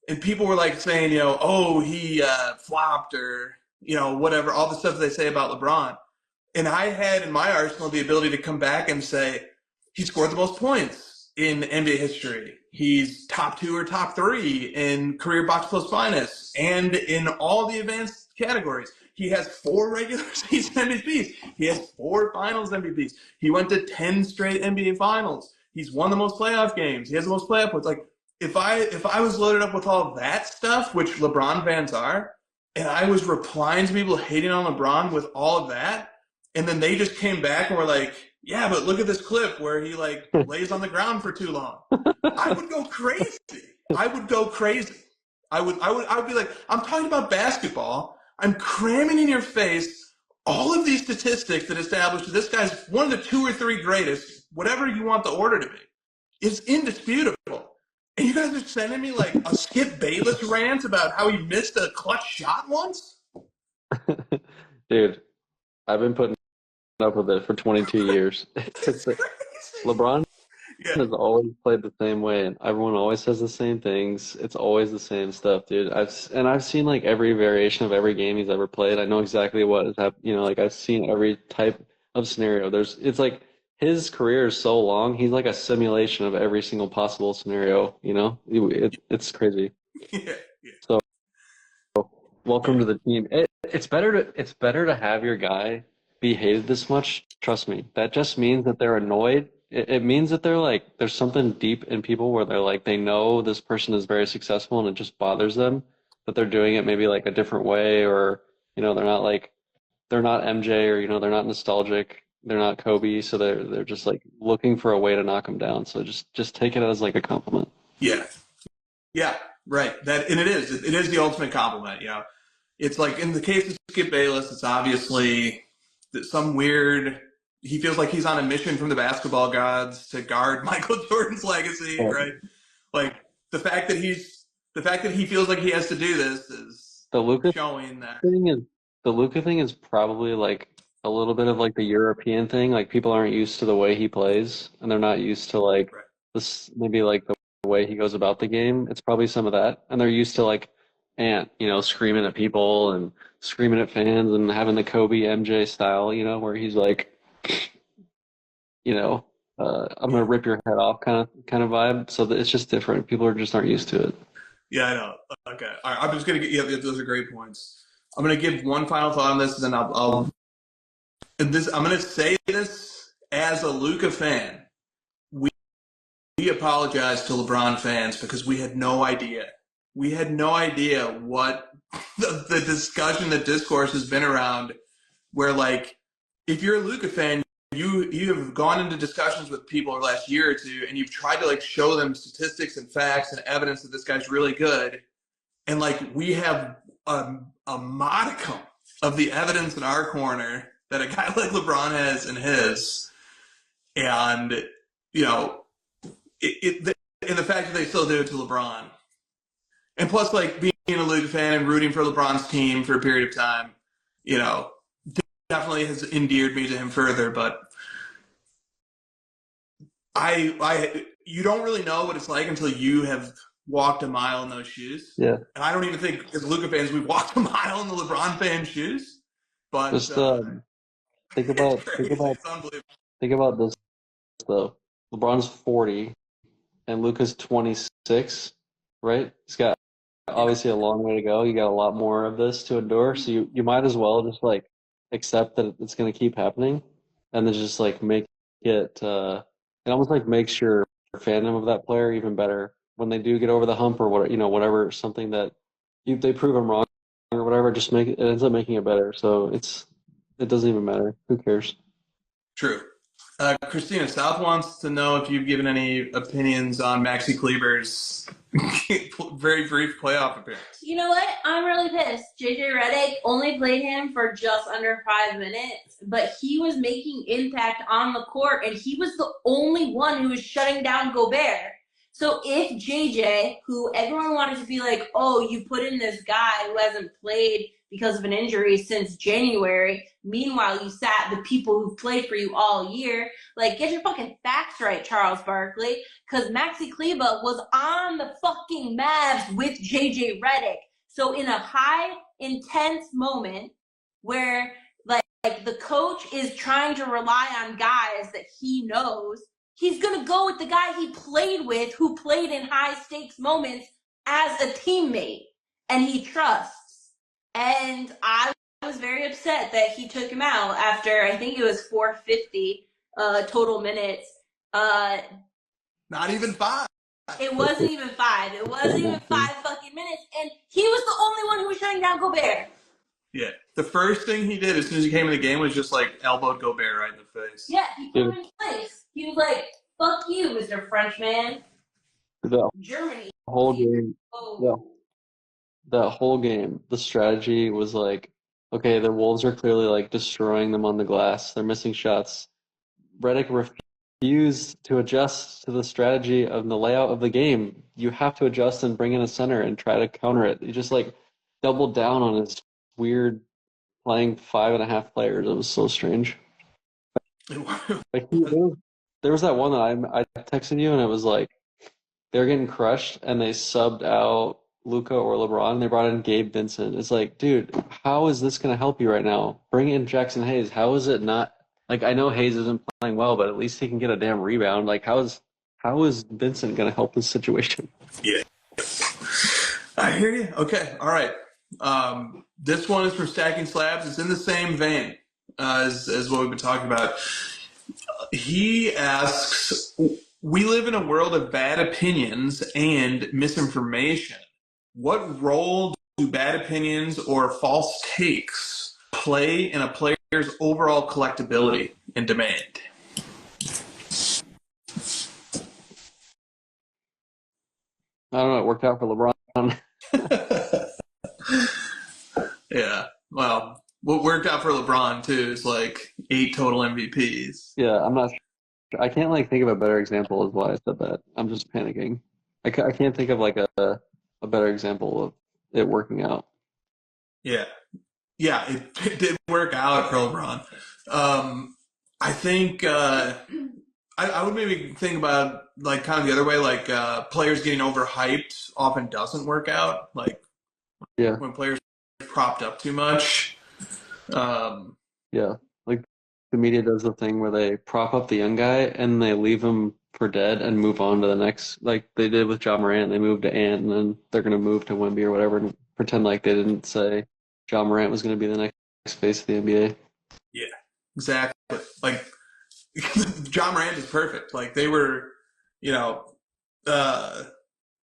and people were like saying, he flopped, or, whatever, all the stuff they say about LeBron, and I had in my arsenal the ability to come back and say, he scored the most points in NBA history. He's top 2 or top 3 in career box plus minus and in all the advanced categories. He has 4 regular season MVPs. He has 4 finals MVPs. He went to 10 straight NBA finals. He's won the most playoff games. He has the most playoff points. Like, if I was loaded up with all that stuff, which LeBron fans are, and I was replying to people hating on LeBron with all of that, and then they just came back and were like, yeah, but look at this clip where he like lays on the ground for too long, I would go crazy. I would go crazy. I would be like, I'm talking about basketball. I'm cramming in your face all of these statistics that establish that this guy's one of the 2 or 3 greatest, whatever you want the order to be. It's indisputable. And you guys are sending me like a Skip Bayless rant about how he missed a clutch shot once? Dude, I've been putting up with it for 22 years. LeBron has always played the same way, and everyone always says the same things. It's always the same stuff, dude. I've seen like every variation of every game he's ever played. I know exactly what is happening. Like, I've seen every type. of scenario. It's like his career is so long. He's like a simulation of every single possible scenario. It's crazy. Yeah, So welcome yeah, to the team. It's better to have your guy be hated this much. Trust me. That just means that they're annoyed. It means that they're like there's something deep in people where they're like they know this person is very successful and it just bothers them that they're doing it maybe like a different way, or they're not MJ, or they're not nostalgic. They're not Kobe, so they're just like looking for a way to knock him down. So just take it as like a compliment. yeah, yeah. Right. And it is the ultimate compliment. It's like in the case of Skip Bayless, it's obviously some weird. He feels like he's on a mission from the basketball gods to guard Michael Jordan's legacy, Oh, right? Like the fact that he feels like he has to do this is The Luca showing that. thing is the Luca thing is probably like a little bit of like the European thing. Like people aren't used to the way he plays, and they're not used to like Right. this maybe like the way he goes about the game. It's probably some of that, and they're used to like Ant, screaming at people and screaming at fans and having the Kobe MJ style, where he's like, I'm gonna Yeah. rip your head off kind of vibe. So it's just different. People just aren't used to it. Yeah, I know. Okay. All right. I'm just gonna get. Yeah, those are great points. I'm gonna give one final thought on this, and then I'm gonna say this as a Luka fan. We we apologize to LeBron fans because we had no idea. We had no idea what the discussion, the discourse has been around. Where like, if you're a Luka fan, you have gone into discussions with people over the last year or two, and you've tried to like show them statistics and facts and evidence that this guy's really good, and like we have a modicum of the evidence in our corner that a guy like LeBron has in his, and you know, and the fact that they still do it to LeBron, and plus like being a Luka fan and rooting for LeBron's team for a period of time, you know, definitely has endeared me to him further. But you don't really know what it's like until you have walked a mile in those shoes. Yeah. And I don't even think as Luka fans we've walked a mile in the LeBron fan shoes. But Just think it's about crazy. It's unbelievable. think about this though. LeBron's 40 and Luka's 26, right? He's got obviously a long way to go. You got a lot more of this to endure, so you might as well just like accept that it's going to keep happening, and then just like make it almost like makes your fandom of that player even better when they do get over the hump or whatever something that they prove them wrong or whatever. Just it ends up making it better. So it doesn't even matter. Who cares? True. Christina South wants to know if you've given any opinions on Maxi Kleber's very brief playoff appearance. You know what? I'm really pissed. JJ Redick only played him for just under 5 minutes, but he was making impact on the court, and he was the only one who was shutting down Gobert. So if JJ, who everyone wanted to be like, oh, you put in this guy who hasn't played because of an injury since January, meanwhile you sat the people who've played for you all year, like, get your fucking facts right, Charles Barkley, because Maxi Kleber was on the fucking Mavs with JJ Redick. So in a high, intense moment where like the coach is trying to rely on guys that he knows, he's going to go with the guy he played with, who played in high-stakes moments as a teammate, and he trusts. And I was very upset that he took him out after, I think it was 450 total minutes. Not even 5. It wasn't even 5. It wasn't even 5 fucking minutes, and he was the only one who was shutting down Gobert. Yeah. The first thing he did as soon as he came in the game was just like elbowed Gobert right in the face. Yeah, he put him in place. He was like, fuck you, Mr. Frenchman. The Germany. whole game. Oh. That whole game, the strategy was like, okay, the Wolves are clearly like destroying them on the glass. They're missing shots. Redick refused to adjust to the strategy of the layout of the game. You have to adjust and bring in a center and try to counter it. He just like doubled down on his weird playing 5.5 players. It was so strange. Like there was that one that I texted you, and it was like they're getting crushed, and they subbed out Luka or LeBron, and they brought in Gabe Vincent. It's like, dude, how is this going to help you right now? Bring in Jackson Hayes. How is it not? Like I know Hayes isn't playing well, but at least he can get a damn rebound. Like how is Vincent going to help this situation? Yeah. I hear you. Okay. All right. This one is from Stacking Slabs. It's in the same vein as what we've been talking about. He asks, we live in a world of bad opinions and misinformation. What role do bad opinions or false takes play in a player's overall collectability and demand? I don't know. It worked out for LeBron. Yeah. Well, what worked out for LeBron too is like 8 total MVPs. Yeah, I'm not. I can't like think of a better example as why I said that. I'm just panicking. I can't think of like a better example of it working out. Yeah. Yeah, it did work out for LeBron. I think I would maybe think about like kind of the other way, like players getting overhyped often doesn't work out. Like Yeah, when players are propped up too much. yeah. Like the media does the thing where they prop up the young guy and they leave him for dead and move on to the next, like they did with John Morant. They moved to Ant and then they're gonna move to Wemby or whatever and pretend like they didn't say John Morant was gonna be the next face of the NBA. Yeah, exactly. Like John Morant is perfect. Like they were, you know,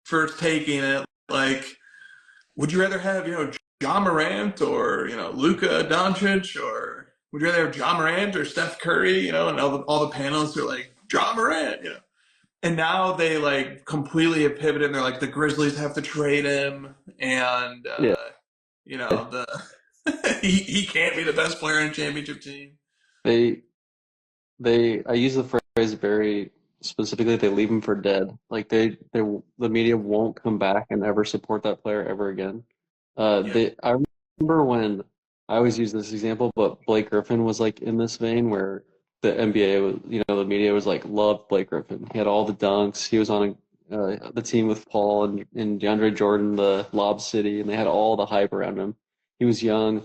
first taking it. Like, would you rather have John Morant or Luka Doncic, or would you rather have John Morant or Steph Curry? And all the panelists are like John Morant. And now they like completely have pivoted. And they're like the Grizzlies have to trade him, and Yeah. the he can't be the best player on a championship team. I use the phrase very specifically, they leave him for dead. Like the media won't come back and ever support that player ever again. I remember when I always use this example, but Blake Griffin was like in this vein where the NBA was, the media was like, loved Blake Griffin. He had all the dunks. He was on the team with Paul and DeAndre Jordan, the Lob City, and they had all the hype around him. He was young.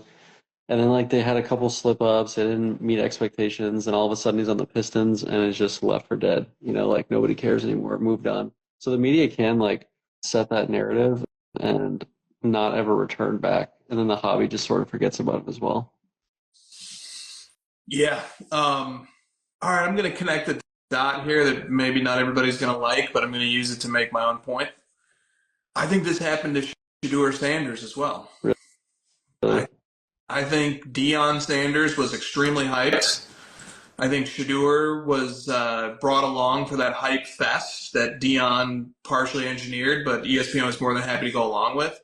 And then like they had a couple slip ups, they didn't meet expectations, and all of a sudden he's on the Pistons and it's just left for dead. Like nobody cares anymore, moved on. So the media can like set that narrative and not ever return back. And then the hobby just sort of forgets about it as well. Yeah. All right, I'm gonna connect the dot here that maybe not everybody's gonna like, but I'm gonna use it to make my own point. I think this happened to Shedeur Sanders as well. Really? I think Deion Sanders was extremely hyped. I think Shedeur was brought along for that hype fest that Deion partially engineered, but ESPN was more than happy to go along with.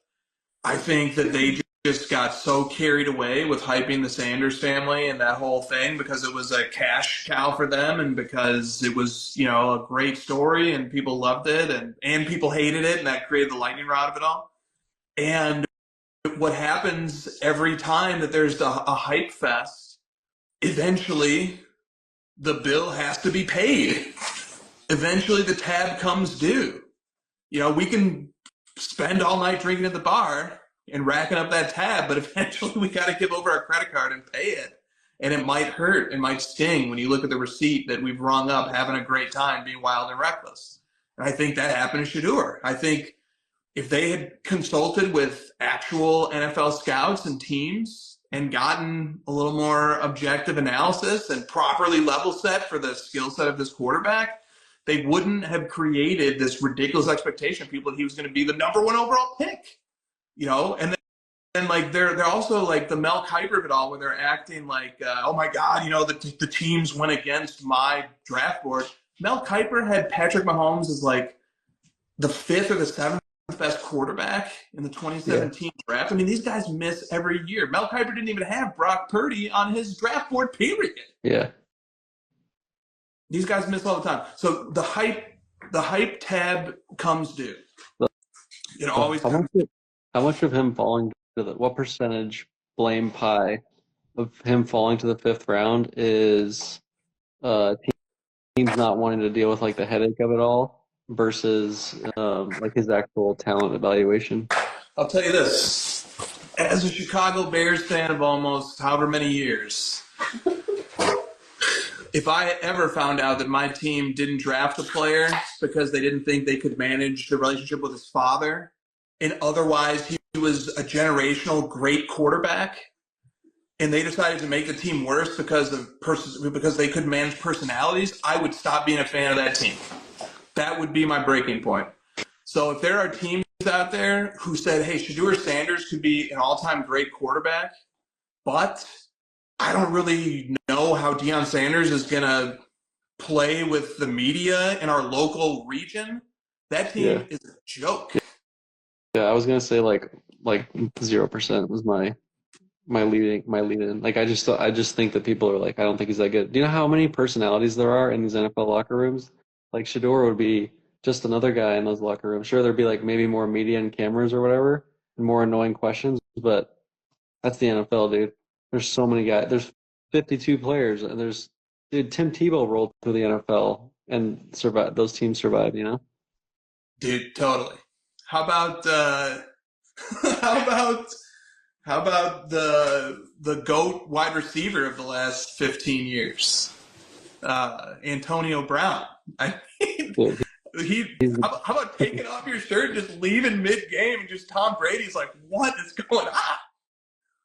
I think that they just got so carried away with hyping the Sanders family and that whole thing because it was a cash cow for them and because it was, a great story and people loved it and people hated it, and that created the lightning rod of it all. And what happens every time that there's a hype fest, eventually the bill has to be paid. Eventually the tab comes due. We can spend all night drinking at the bar and racking up that tab, but eventually we got to give over our credit card and pay it. And it might hurt, it might sting when you look at the receipt that we've rung up having a great time, being wild and reckless. And I think that happened to Shedeur. I think if they had consulted with actual NFL scouts and teams and gotten a little more objective analysis and properly level set for the skill set of this quarterback, they wouldn't have created this ridiculous expectation of people that he was going to be the number 1 overall pick, and then like they're also like the Mel Kiper of it all, where they're acting like, oh my God, the teams went against my draft board. Mel Kiper had Patrick Mahomes as like the 5th or the 7th best quarterback in the 2017 draft. I mean, these guys miss every year. Mel Kiper didn't even have Brock Purdy on his draft board, period. Yeah. These guys miss all the time. So the hype tab comes due. It always comes. How much of him falling to what percentage blame pie of him falling to the 5th round is teams not wanting to deal with like the headache of it all versus like his actual talent evaluation? I'll tell you this. As a Chicago Bears fan of almost however many years, if I ever found out that my team didn't draft a player because they didn't think they could manage the relationship with his father, and otherwise he was a generational great quarterback, and they decided to make the team worse because they couldn't manage personalities, I would stop being a fan of that team. That would be my breaking point. So if there are teams out there who said, hey, Shedeur Sanders could be an all-time great quarterback, but I don't really know how Deion Sanders is going to play with the media in our local region, that team is a joke. Yeah, I was gonna say like 0% was my lead in. Like I just think that people are like, I don't think he's that good. Do you know how many personalities there are in these NFL locker rooms? Like Shador would be just another guy in those locker rooms. Sure, there'd be like maybe more media and cameras or whatever, and more annoying questions, but that's the NFL, dude. There's so many guys. There's 52 players, and dude, Tim Tebow rolled through the NFL and survived. Those teams survived, you know? Dude, totally. How about how about how about the GOAT wide receiver of the last 15 years, Antonio Brown? I mean, how about taking off your shirt, just leaving mid-game, and just Tom Brady's like, what is going on?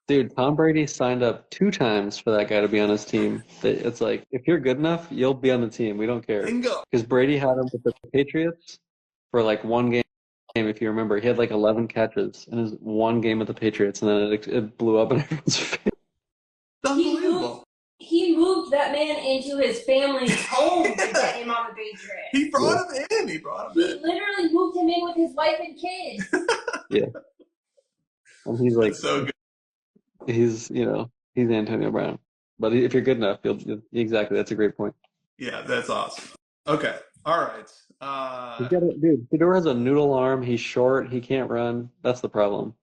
Dude, Tom Brady signed up 2 times for that guy to be on his team. It's like, if you're good enough, you'll be on the team. We don't care. Bingo. Because Brady had him with the Patriots for like one game. If you remember, he had like 11 catches in his one game with the Patriots, and then it blew up in everyone's face. Unbelievable. He moved that man into his family's home to get him on the Patriots. He brought him in. He literally moved him in with his wife and kids. Yeah. And he's like, that's so good. He's Antonio Brown. But if you're good enough, exactly. That's a great point. Yeah, that's awesome. Okay. All right. Dude, Fedor has a noodle arm. He's short. He can't run. That's the problem.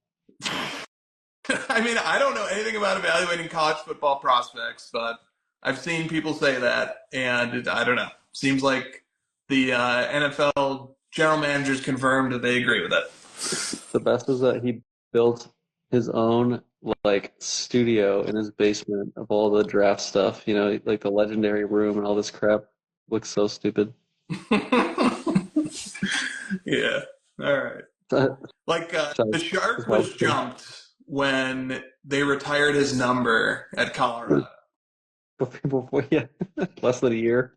I mean, I don't know anything about evaluating college football prospects, but I've seen people say that, and I don't know. Seems like the NFL general managers confirmed that they agree with it. The best is that he built his own like studio in his basement of all the draft stuff, like the legendary room and all this crap. Looks so stupid. Yeah. All right. Like the Shark was jumped when they retired his number at Colorado. Less than a year.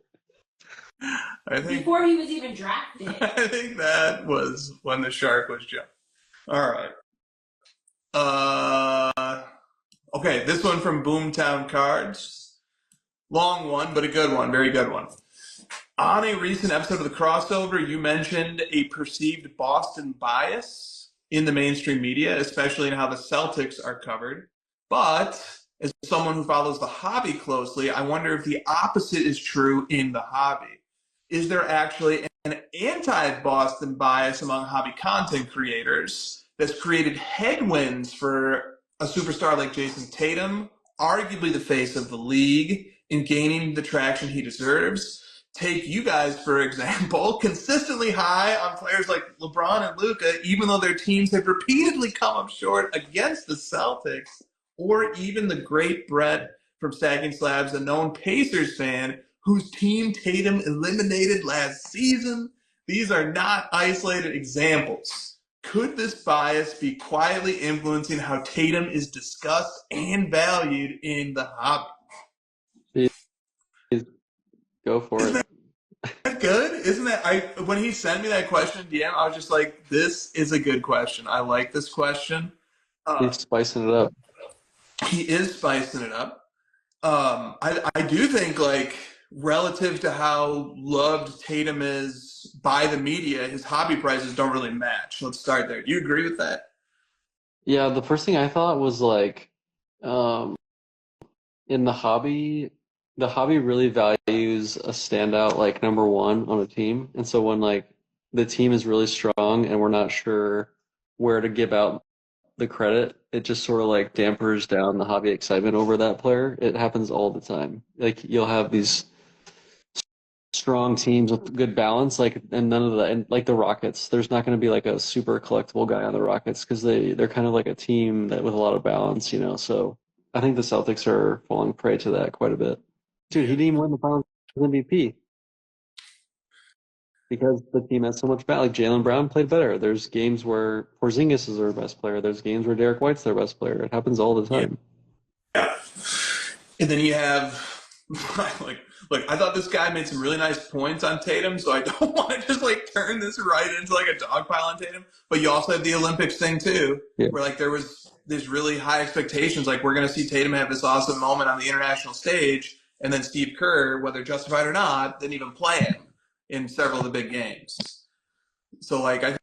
I think before he was even drafted. I think that was when the Shark was jumped. All right. Okay, this one from Boomtown Cards. Long one, but a good one. Very good one. On a recent episode of The Crossover, you mentioned a perceived Boston bias in the mainstream media, especially in how the Celtics are covered. But as someone who follows the hobby closely, I wonder if the opposite is true in the hobby. Is there actually an anti-Boston bias among hobby content creators that's created headwinds for a superstar like Jason Tatum, arguably the face of the league, in gaining the traction he deserves? Take you guys, for example, consistently high on players like LeBron and Luka, even though their teams have repeatedly come up short against the Celtics, or even the great Brett from Stacking Slabs, a known Pacers fan whose team Tatum eliminated last season. These are not isolated examples. Could this bias be quietly influencing how Tatum is discussed and valued in the hobby? Go for it. Isn't that good? Isn't that when he sent me that question DM, I was just like, this is a good question. I like this question. He's spicing it up. He is spicing it up. I do think, like, relative to how loved Tatum is by the media, his hobby prices don't really match. Let's start there. Do you agree with that? Yeah, the first thing I thought was like, in the hobby really values a standout like number one on a team. And so when like the team is really strong and we're not sure where to give out the credit, it just sort of like dampers down the hobby excitement over that player. It happens all the time. Like you'll have these strong teams with good balance, like, and none of the, and like the Rockets, there's not going to be like a super collectible guy on the Rockets because they're kind of like a team that with a lot of balance, so I think the Celtics are falling prey to that quite a bit. Dude, he didn't even win the Finals MVP because the team has so much bad. Like Jaylen Brown played better. There's games where Porzingis is their best player. There's games where Derek White's their best player. It happens all the time. Yeah. And then you have like, look, I thought this guy made some really nice points on Tatum, so I don't want to just like turn this right into like a dogpile on Tatum. But you also have the Olympics thing too, where like there's really high expectations. Like we're going to see Tatum have this awesome moment on the international stage, and then Steve Kerr, whether justified or not, didn't even play him in several of the big games. So like I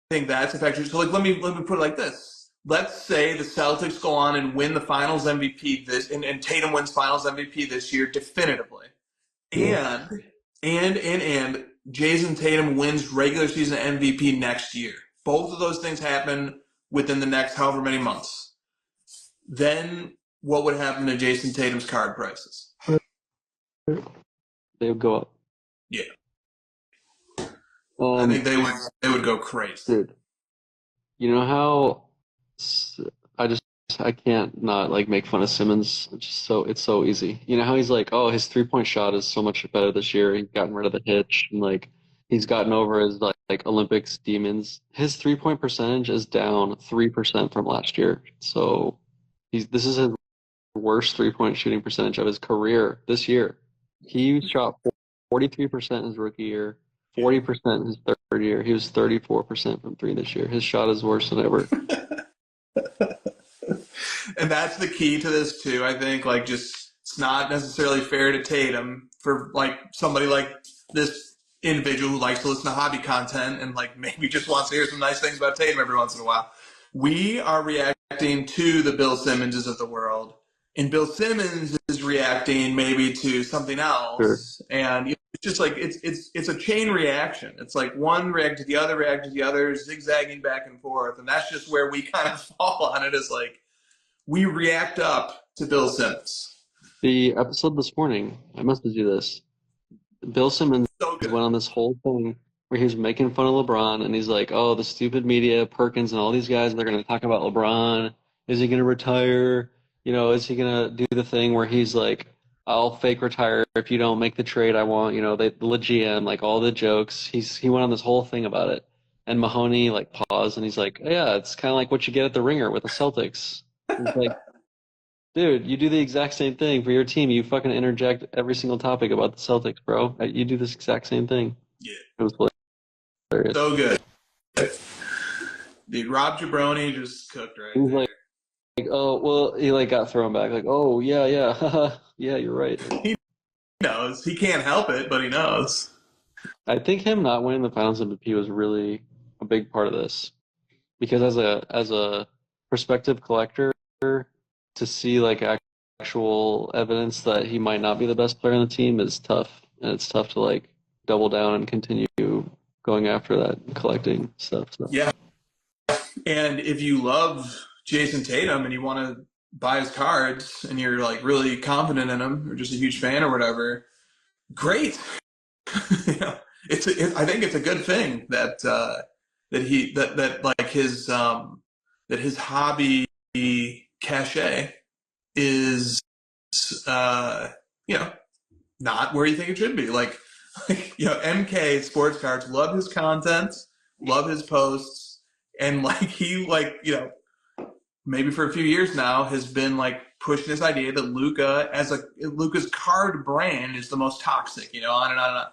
think that's a factor. So like let me put it like this. Let's say the Celtics go on and win the Finals MVP and Tatum wins Finals MVP this year definitively, and Jason Tatum wins regular season MVP next year. Both of those things happen within the next however many months. Then what would happen to Jason Tatum's card prices? They would go up. Yeah, I think they would go crazy. Dude, you know how I can't not like make fun of Simmons. It's so easy. You know how he's like, oh, his 3-point shot is so much better this year. He's gotten rid of the hitch and like he's gotten over his like Olympics demons. His 3-point percentage is down 3% from last year. So this is his worst 3-point shooting percentage of his career this year. He shot 43% his rookie year, 40% his third year. He was 34% from three this year. His shot is worse than ever. And that's the key to this too. I think like just it's not necessarily fair to Tatum for like somebody like this individual who likes to listen to hobby content and like maybe just wants to hear some nice things about Tatum every once in a while. We are reacting to the Bill Simmonses of the world, and Bill Simmons is reacting maybe to something else. Sure. And it's just like it's a chain reaction. It's like one react to the other, zigzagging back and forth, and that's just where we kind of fall on it. Is like we react up to Bill Simmons. The episode this morning, I messaged you this. Bill Simmons went on this whole thing where he was making fun of LeBron, and he's like, oh, the stupid media, Perkins and all these guys, they're going to talk about LeBron. Is he going to retire? You know, is he going to do the thing where he's like, I'll fake retire if you don't make the trade I want, you know, the GM, like all the jokes. He went on this whole thing about it. And Mahoney like paused and he's like, yeah, it's kind of like what you get at the Ringer with the Celtics. It's like, dude, you do the exact same thing for your team. You fucking interject every single topic about the Celtics, bro. You do this exact same thing. Yeah. It was hilarious. So good. Dude, Rob Jabroni just cooked right He's there. like, oh, well, he like got thrown back. Like, oh, yeah, yeah, you're right. He knows. He can't help it, but he knows. I think him not winning the Finals MVP was really a big part of this, because as a prospective collector, to see like actual evidence that he might not be the best player on the team is tough, and it's tough to like double down and continue going after that and collecting stuff. So. Yeah, and if you love Jason Tatum and you want to buy his cards and you're like really confident in him or just a huge fan or whatever, great. You know, I think it's a good thing that his hobby cachet is not where you think it should be. Like MK Sports Cards love his content, love his posts, and like he maybe for a few years now has been like pushing this idea that Luka's card brand is the most toxic, on and on and on.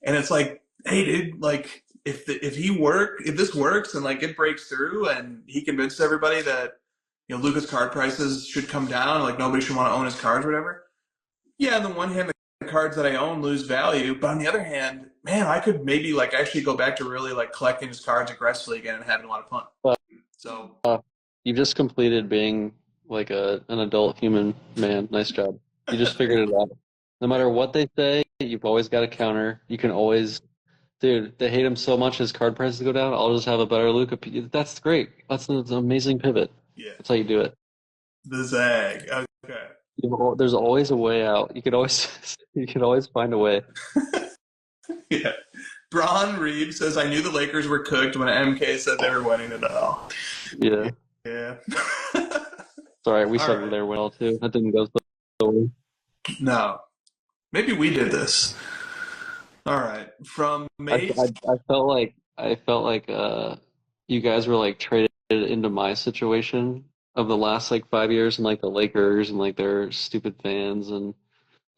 And it's like, hey, dude, like if this works and like it breaks through and he convinces everybody that Luka's card prices should come down, like nobody should want to own his cards or whatever. Yeah, on the one hand, the cards that I own lose value, but on the other hand, man, I could maybe like actually go back to really like collecting his cards aggressively again and having a lot of fun. So you've just completed being like an adult human man. Nice job. You just figured it out. No matter what they say, you've always got a counter. You can always, dude, they hate him so much his card prices go down. I'll just have a better Luka. That's great. That's an amazing pivot. Yeah. That's how you do it. The zag. Okay. There's always a way out. You could always find a way. Yeah. Braun Reed says, I knew the Lakers were cooked when MK said they were winning it all. Yeah. Yeah. It's all right. We said they were winning all too. That didn't go so well. No. Maybe we did this. All right. From I, May. I felt like you guys were like traded into my situation of the last like 5 years and like the Lakers and like their stupid fans and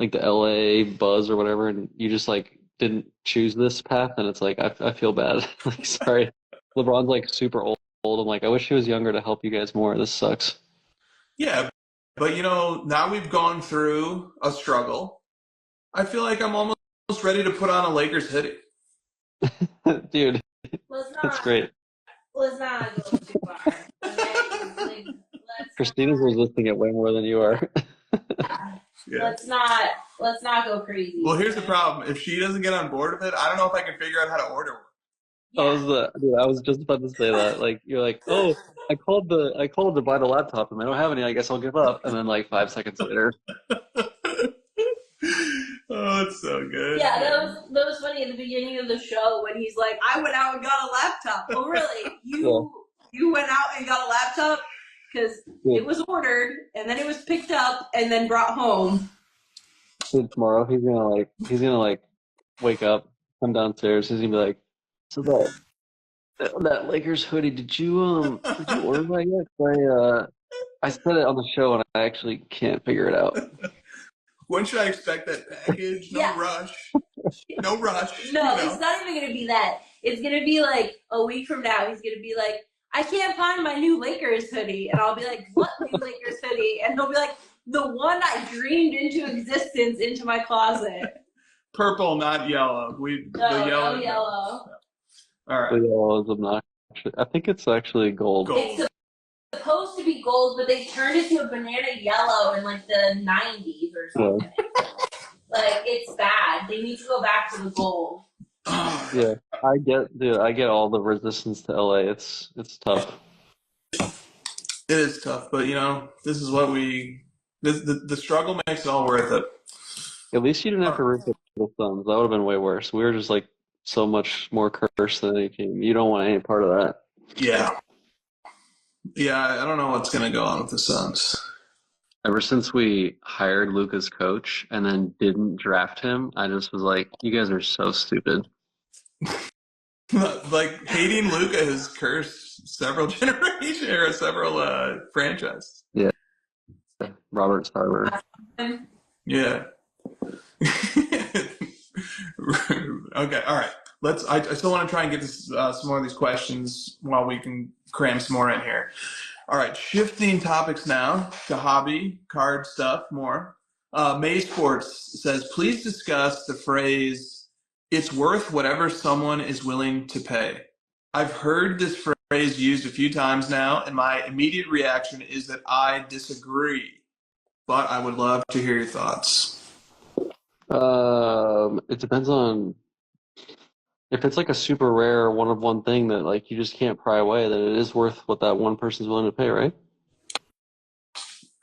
like the LA buzz or whatever, and you just like didn't choose this path, and it's like I feel bad. Like sorry, LeBron's like super old. I'm like I wish he was younger to help you guys more. This sucks. Yeah, but now we've gone through a struggle. I feel like I'm almost ready to put on a Lakers hoodie. Dude, Let's that's not great. let's not go too far. Okay? Like, Christina's resisting it way more than you are. Yeah. let's not go crazy. Well, here's the problem. If she doesn't get on board with it, I don't know if I can figure out how to order one. Dude, I was just about to say that. Like you're like, oh, I called to buy the laptop and I don't have any. I guess I'll give up. And then like 5 seconds later, Oh, it's so good. Yeah, that was funny at the beginning of the show when he's like, "I went out and got a laptop." Oh, really? You went out and got a laptop because it was ordered and then it was picked up and then brought home. dude, tomorrow he's gonna like wake up, come downstairs. He's gonna be like, so that Lakers hoodie, did you order that yet? 'Cause I said it on the show and I actually can't figure it out. When should I expect that package? No rush. No rush. No, it's not even gonna be that. It's gonna be like a week from now. He's gonna be like, "I can't find my new Lakers hoodie," and I'll be like, "What new Lakers hoodie?" And he'll be like, "The one I dreamed into existence into my closet." Purple, not yellow. The yellow. No yellow. All right. The yellow is obnoxious. I think it's actually gold. It's supposed to be gold, but they turned it to a banana yellow in like the 90s or something. Like, it's bad. They need to go back to the gold. Yeah, I get all the resistance to LA. It's tough. It is tough, but this is what the struggle makes it all worth it. At least you didn't have to root for the Suns. That would have been way worse. We were just like so much more cursed than any team. You don't want any part of that. Yeah. Yeah, I don't know what's going to go on with the Suns. Ever since we hired Luka's coach and then didn't draft him, I just was like, you guys are so stupid. Like, hating Luka has cursed several generations or several franchises. Yeah. Robert Sarver. Yeah. Okay, all right. I still want to try and get this, some more of these questions while we can cram some more in here. All right, shifting topics now to hobby, card stuff, more. May Sports says, please discuss the phrase, "it's worth whatever someone is willing to pay." I've heard this phrase used a few times now, and my immediate reaction is that I disagree, but I would love to hear your thoughts. It depends on if it's like a super rare one of one thing that like you just can't pry away, then it is worth what that one person's willing to pay, right?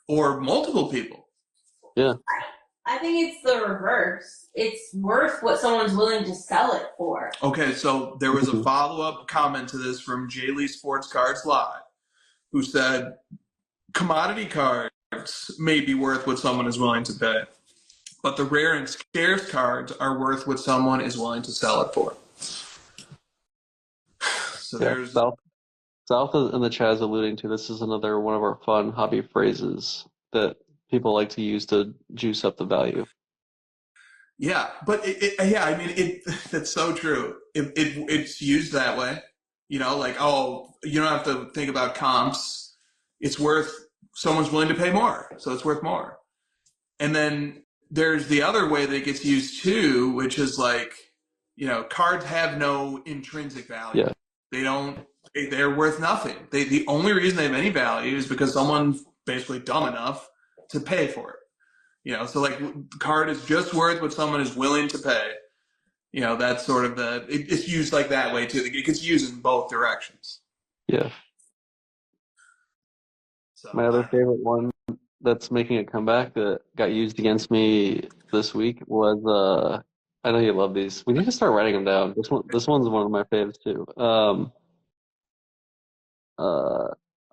Or multiple people. Yeah. I think it's the reverse. It's worth what someone's willing to sell it for. Okay, so there was a follow-up comment to this from J. Lee Sports Cards Live, who said, commodity cards may be worth what someone is willing to pay, but the rare and scarce cards are worth what someone is willing to sell it for. So there's South in the chat is alluding to, this is another one of our fun hobby phrases that people like to use to juice up the value. Yeah, but that's so true. It's used that way. Like, oh, you don't have to think about comps. It's worth, someone's willing to pay more, so it's worth more. And then there's the other way that it gets used too, which is like, cards have no intrinsic value. Yeah. They're worth nothing. The only reason they have any value is because someone's basically dumb enough to pay for it. So like the card is just worth what someone is willing to pay. That's sort of it's used like that way too. It gets used in both directions. Yeah. So, my other favorite one that's making a comeback that got used against me this week was I know you love these. We need to start writing them down. This one's one of my faves too.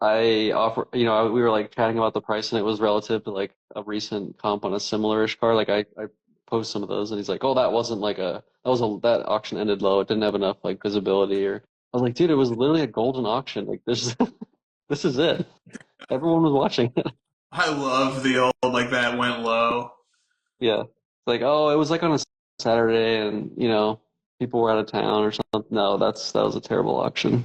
I offer, we were like chatting about the price and it was relative to like a recent comp on a similar-ish car. Like I post some of those, and he's like, "Oh, that that auction ended low. It didn't have enough like visibility." Or I was like, "Dude, it was literally a golden auction. Like this, this is it. Everyone was watching it." I love the old like that went low. Yeah, it's like, oh, it was like on a Saturday, and people were out of town or something. No, that was a terrible auction.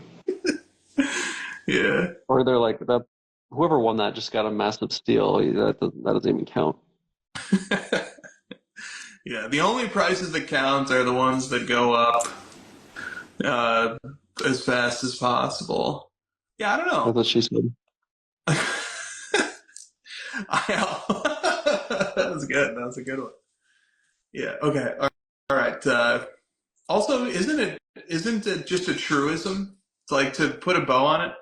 Yeah. Or they're like that. Whoever won that just got a massive steal. That doesn't even count. Yeah, the only prices that count are the ones that go up as fast as possible. Yeah, I don't That's know. what she said. That was good. That was a good one. Yeah. Okay. All right. Also, isn't it just a truism? It's like to put a bow on it.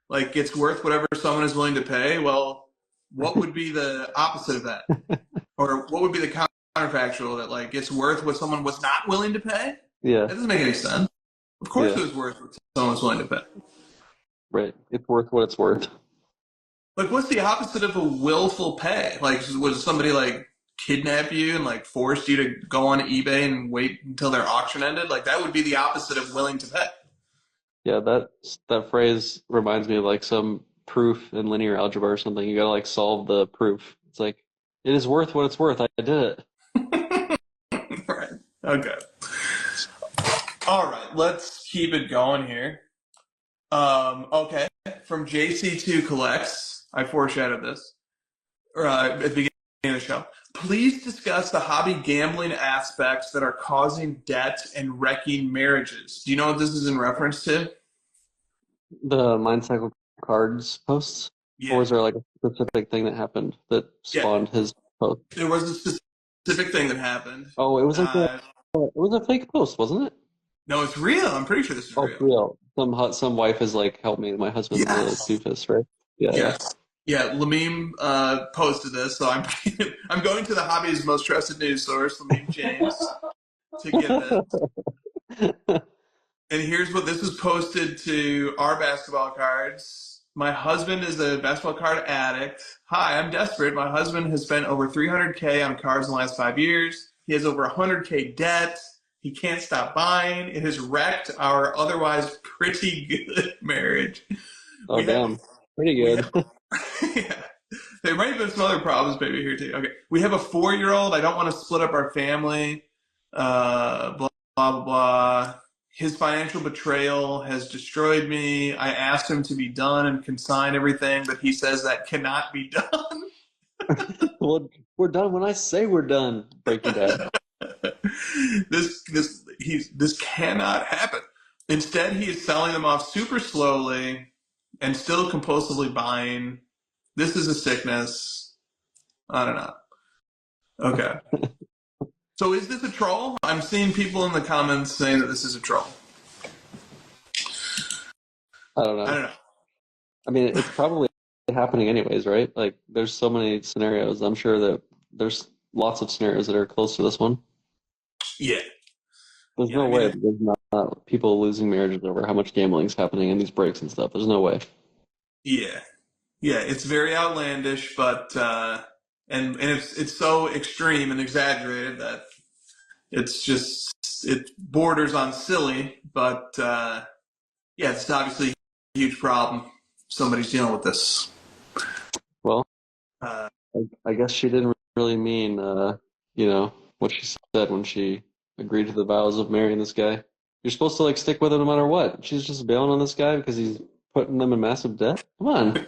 Like it's worth whatever someone is willing to pay. Well, what would be the opposite of that? Or what would be the counterfactual that like it's worth what someone was not willing to pay? Yeah. That doesn't make any sense. Of course Yeah. it was worth what someone was willing to pay. Right. It's worth what it's worth. Like what's the opposite of a willful pay? Like was somebody like kidnap you and like forced you to go on eBay and wait until their auction ended? Like that would be the opposite of willing to pay. Yeah, that phrase reminds me of like some proof in linear algebra or something. You gotta like solve the proof. It's like it is worth what it's worth. I did it. Right. Okay. All right. Let's keep it going here. Okay. From JC2 Collects, I foreshadowed this at the beginning of the show. Please discuss the hobby gambling aspects that are causing debt and wrecking marriages. Do you know what this is in reference to? The Mind Cycle Cards posts? Yeah. Or was there like a specific thing that happened that spawned his post? There was a specific thing that happened. Oh, it was like it was a fake post, wasn't it? No, it's real. I'm pretty sure this is real. Oh, real. Some wife is like, help me. My husband's a doofus, right? Yeah. Yes. Yeah, Lamim posted this, so I'm going to the hobby's most trusted news source, Lamim James, to get this. And here's what this was posted to our basketball cards. My husband is a basketball card addict. Hi, I'm desperate. My husband has spent over $300K on cards in the last 5 years. He has over $100K debt. He can't stop buying. It has wrecked our otherwise pretty good marriage. Oh, damn. Pretty good. Yeah. There might have been some other problems maybe here too. Okay. We have a 4-year-old. I don't want to split up our family. Blah, blah, blah. His financial betrayal has destroyed me. I asked him to be done and consign everything, but he says that cannot be done. Well, we're done when I say we're done, Breaking Bad. This cannot happen. Instead, he is selling them off super slowly and still compulsively buying. This is a sickness. I don't know. Okay. So is this a troll? I'm seeing people in the comments saying that this is a troll. I don't know. I mean, it's probably happening anyways, right? Like, there's so many scenarios. I'm sure that there's lots of scenarios that are close to this one. Yeah. There's no way that there's not people losing marriages over how much gambling is happening in these breaks and stuff. There's no way. Yeah. Yeah, it's very outlandish, but and it's so extreme and exaggerated that it borders on silly, but yeah, it's obviously a huge problem. Somebody's dealing with this. Well, I guess she didn't really mean what she said when she agreed to the vows of marrying this guy. You're supposed to like stick with him no matter what. She's just bailing on this guy because he's putting them in massive debt. Come on.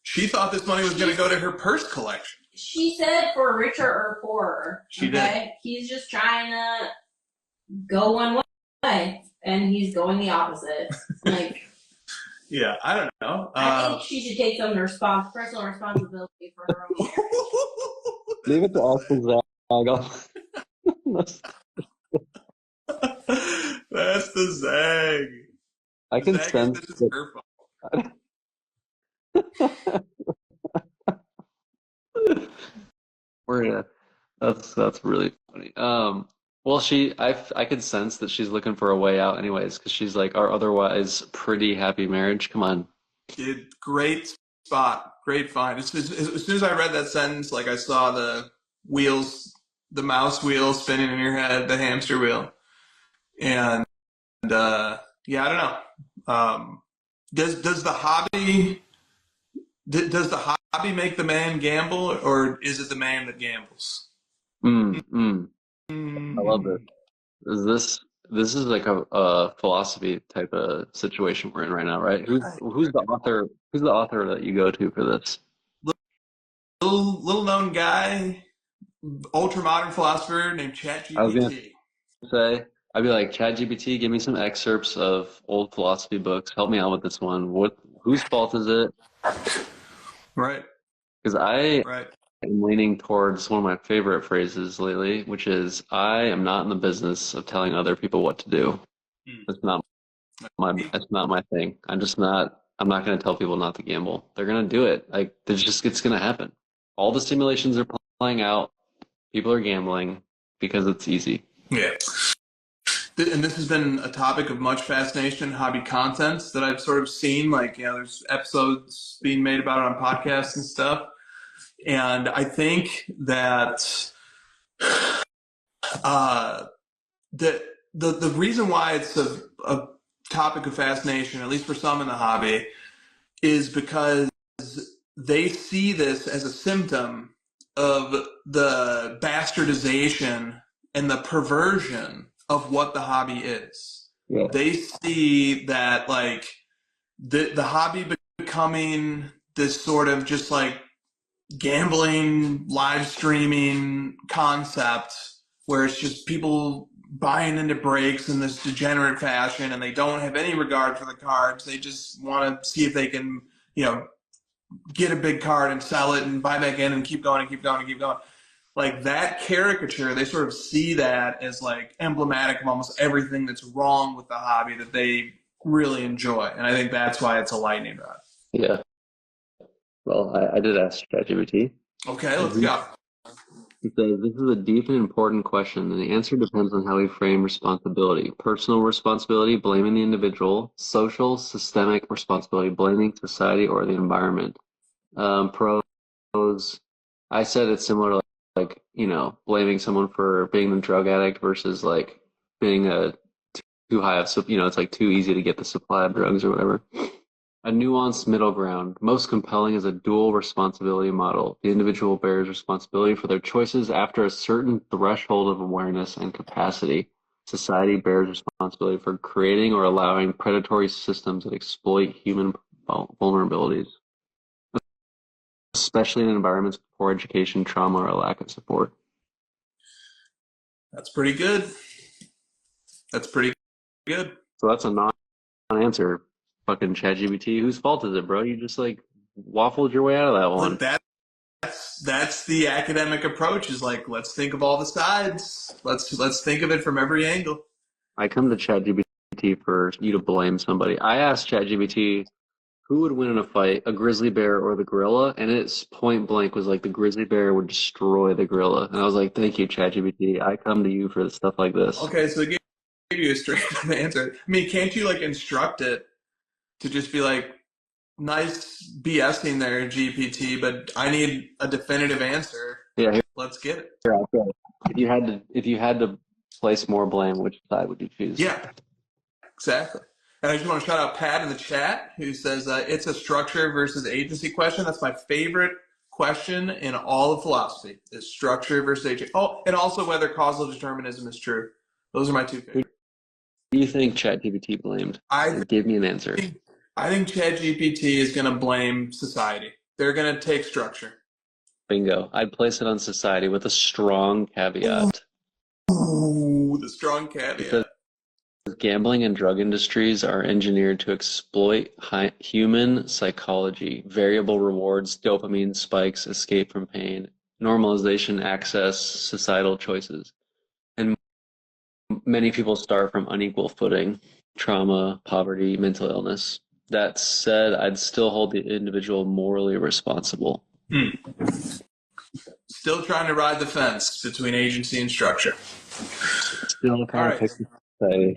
She thought this money was going to go to her purse collection. She said for richer or poorer. She did. He's just trying to go one way, and he's going the opposite. Like, yeah, I don't know. I think she should take some personal responsibility for her own marriage. Leave it to Austin Zag. That's the Zag. I can sense this is her fault. That's really funny. Well, I could sense that she's looking for a way out anyways, because she's like our otherwise pretty happy marriage. Come on. Great spot. Great find. As soon as I read that sentence, like I saw the wheels the mouse wheel spinning in your head, the hamster wheel, and yeah, I don't know. Does the hobby make the man gamble, or is it the man that gambles? I love this. This is like a philosophy type of situation we're in right now, right? Who's the author? Who's the author that you go to for this? Little known guy, ultra modern philosopher named I was gonna ChatGPT. say, I'd be like, ChatGPT, give me some excerpts of old philosophy books. Help me out with this one. Whose fault is it? Right, Because I right. am leaning towards one of my favorite phrases lately, which is, I am not in the business of telling other people what to do. That's not that's not my thing. I'm not going to tell people not to gamble. They're going to do it. Like, it's going to happen. All the simulations are playing out. People are gambling because it's easy. Yeah. And this has been a topic of much fascination, hobby contents that I've sort of seen. Like, there's episodes being made about it on podcasts and stuff. And I think that the reason why it's a topic of fascination, at least for some in the hobby, is because they see this as a symptom of the bastardization and the perversion of what the hobby is. Yeah. They see that like the hobby becoming this sort of just like gambling, live streaming concept where it's just people buying into breaks in this degenerate fashion, and they don't have any regard for the cards. They just want to see if they can, get a big card and sell it and buy back in and keep going and keep going and keep going. Like that caricature, they sort of see that as like emblematic of almost everything that's wrong with the hobby that they really enjoy. And I think that's why it's a lightning rod. Yeah. Well, I did ask ChatGPT. Okay, let's go. It says, this is a deep and important question, and the answer depends on how we frame responsibility. Personal responsibility, blaming the individual. Social, systemic responsibility, blaming society or the environment. Pros, I said it's similar to like, blaming someone for being a drug addict versus like being too high of, it's like too easy to get the supply of drugs or whatever. A nuanced middle ground. Most compelling is a dual responsibility model. The individual bears responsibility for their choices after a certain threshold of awareness and capacity. Society bears responsibility for creating or allowing predatory systems that exploit human vulnerabilities, especially in environments with poor education, trauma, or a lack of support. That's pretty good. That's pretty good. So that's a non-answer. Fucking ChatGPT. Whose fault is it, bro? You just like waffled your way out of that one. Look, that's the academic approach. Is like, let's think of all the sides. Let's think of it from every angle. I come to ChatGPT for you to blame somebody. I asked ChatGPT who would win in a fight, a grizzly bear or the gorilla, and it's point blank was like the grizzly bear would destroy the gorilla. And I was like, thank you, ChatGPT. I come to you for stuff like this. Okay, so it gave you a straight up answer. I mean, can't you like instruct it to just be like, nice BSing there, GPT, but I need a definitive answer. Yeah, let's get it. Here, okay. If you had to place more blame, which side would you choose? Yeah, exactly. And I just want to shout out Pat in the chat who says it's a structure versus agency question. That's my favorite question in all of philosophy: is structure versus agency. Oh, and also whether causal determinism is true. Those are my two favorites. Who do you think ChatGPT blamed? Give me an answer. I think ChatGPT is going to blame society. They're going to take structure. Bingo. I'd place it on society with a strong caveat. Ooh, the strong caveat. Because gambling and drug industries are engineered to exploit human psychology, variable rewards, dopamine spikes, escape from pain, normalization, access, societal choices. And many people start from unequal footing, trauma, poverty, mental illness. That said, I'd still hold the individual morally responsible. Still trying to ride the fence between agency and structure. Still trying to pick society.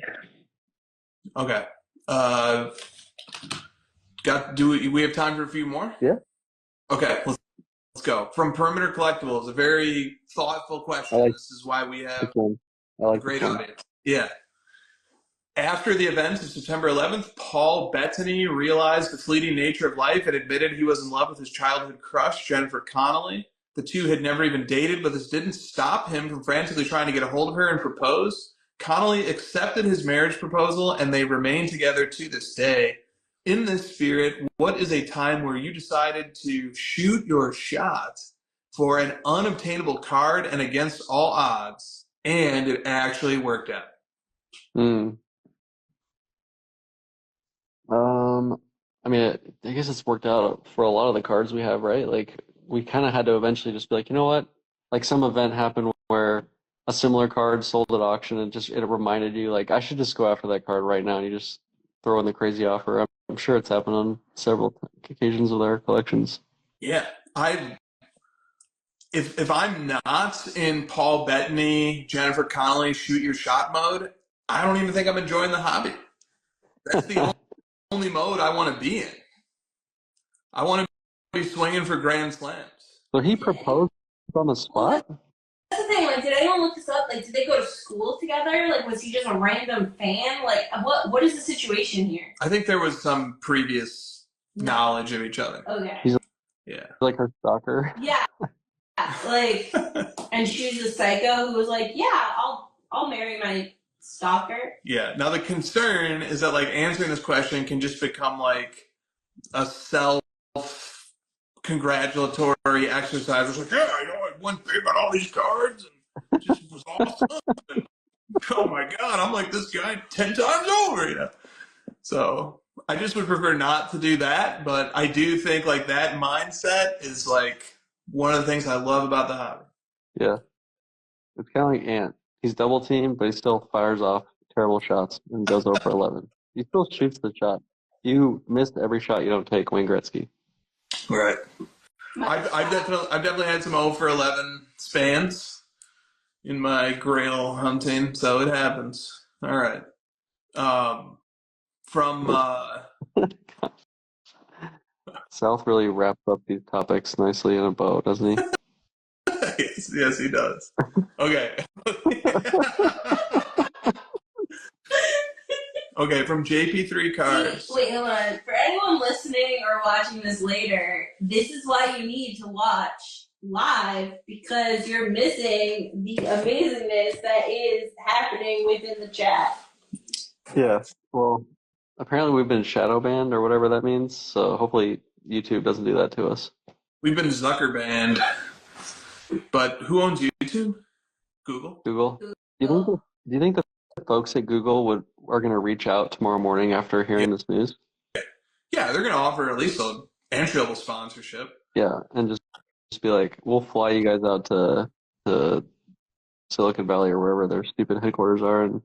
Okay. Do we have time for a few more? Yeah. Okay, let's go. From Perimeter Collectibles, a very thoughtful question. This is why we have a great audience. Yeah. After the events of September 11th, Paul Bettany realized the fleeting nature of life and admitted he was in love with his childhood crush, Jennifer Connelly. The two had never even dated, but this didn't stop him from frantically trying to get a hold of her and propose. Connelly accepted his marriage proposal, and they remain together to this day. In this spirit, what is a time where you decided to shoot your shot for an unobtainable card and against all odds, and it actually worked out? I mean, I guess it's worked out for a lot of the cards we have, right? Like, we kind of had to eventually just be like, you know what? Like, some event happened where a similar card sold at auction, and it reminded you, like, I should just go after that card right now, and you just throw in the crazy offer. I'm sure it's happened on several occasions with our collections. Yeah, if I'm not in Paul Bettany, Jennifer Connelly shoot your shot mode, I don't even think I'm enjoying the hobby. That's the only mode I want to be in. I want to be swinging for grand slams. So he proposed on the spot? Well, that's the thing. Like, did anyone look this up? Like, did they go to school together? Like, was he just a random fan? Like, what is the situation here? I think there was some previous knowledge of each other. Okay. He's Yeah. like her stalker. Yeah. Like, and she's a psycho who was like, yeah, I'll marry my stalker. Yeah. Now the concern is that, like, answering this question can just become like a self-congratulatory exercise. It's like, yeah, I won big on all these cards and it just was awesome. And, oh my God, I'm like this guy 10 times over, So I just would prefer not to do that, but I do think like that mindset is like one of the things I love about the hobby. Yeah. It's kind of like Ant. He's double teamed, but he still fires off terrible shots and goes over 11. He still shoots the shot. You missed every shot you don't take, Wayne Gretzky. Right. I've definitely had some 0 for 11 spans in my Grail hunting, so it happens. All right. South really wraps up these topics nicely in a bow, doesn't he? Yes, he does. Okay. Okay, from JP3 Cards. Wait, hold on. For anyone listening or watching this later, this is why you need to watch live, because you're missing the amazingness that is happening within the chat. Yeah. Well, apparently we've been shadow banned or whatever that means, so hopefully YouTube doesn't do that to us. We've been Zucker banned, but who owns YouTube? Google? Do you think the folks at Google are going to reach out tomorrow morning after hearing this news? Yeah, they're going to offer at least an entry-level sponsorship. Yeah, and just be like, we'll fly you guys out to Silicon Valley or wherever their stupid headquarters are and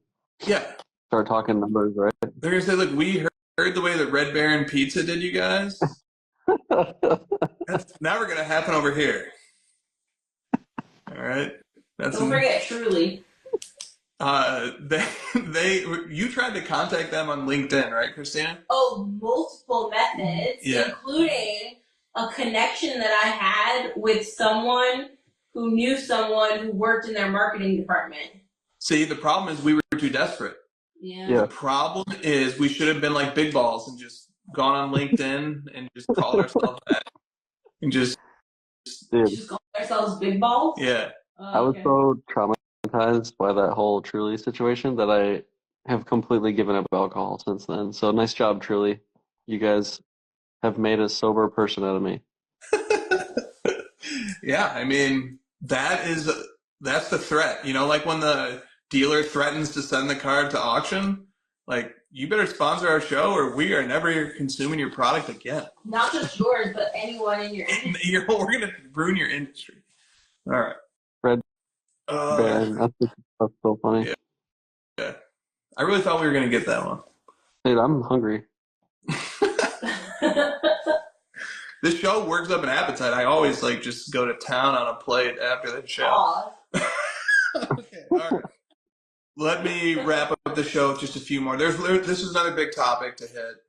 start talking numbers, right? They're going to say, look, we heard the way that Red Baron Pizza did you guys. That's never going to happen over here. All right? Don't forget Truly. You tried to contact them on LinkedIn, right, Christina? Oh, multiple methods, including a connection that I had with someone who knew someone who worked in their marketing department. See, the problem is we were too desperate. Yeah. The problem is we should have been like big balls and just gone on LinkedIn and just called ourselves that. And just called ourselves big balls? Yeah. I was so traumatized by that whole Truly situation that I have completely given up alcohol since then. So nice job, Truly. You guys have made a sober person out of me. Yeah, I mean, that's the threat. You know, like when the dealer threatens to send the card to auction, like, you better sponsor our show or we are never consuming your product again. Not just yours, but anyone in your industry. We're going to ruin your industry. All right. Red Baron, that's so funny. Yeah. I really thought we were going to get that one. Dude, I'm hungry. This show works up an appetite. I always just go to town on a plate after the show. Okay, all right. Let me wrap up the show with just a few more. This is another big topic to hit.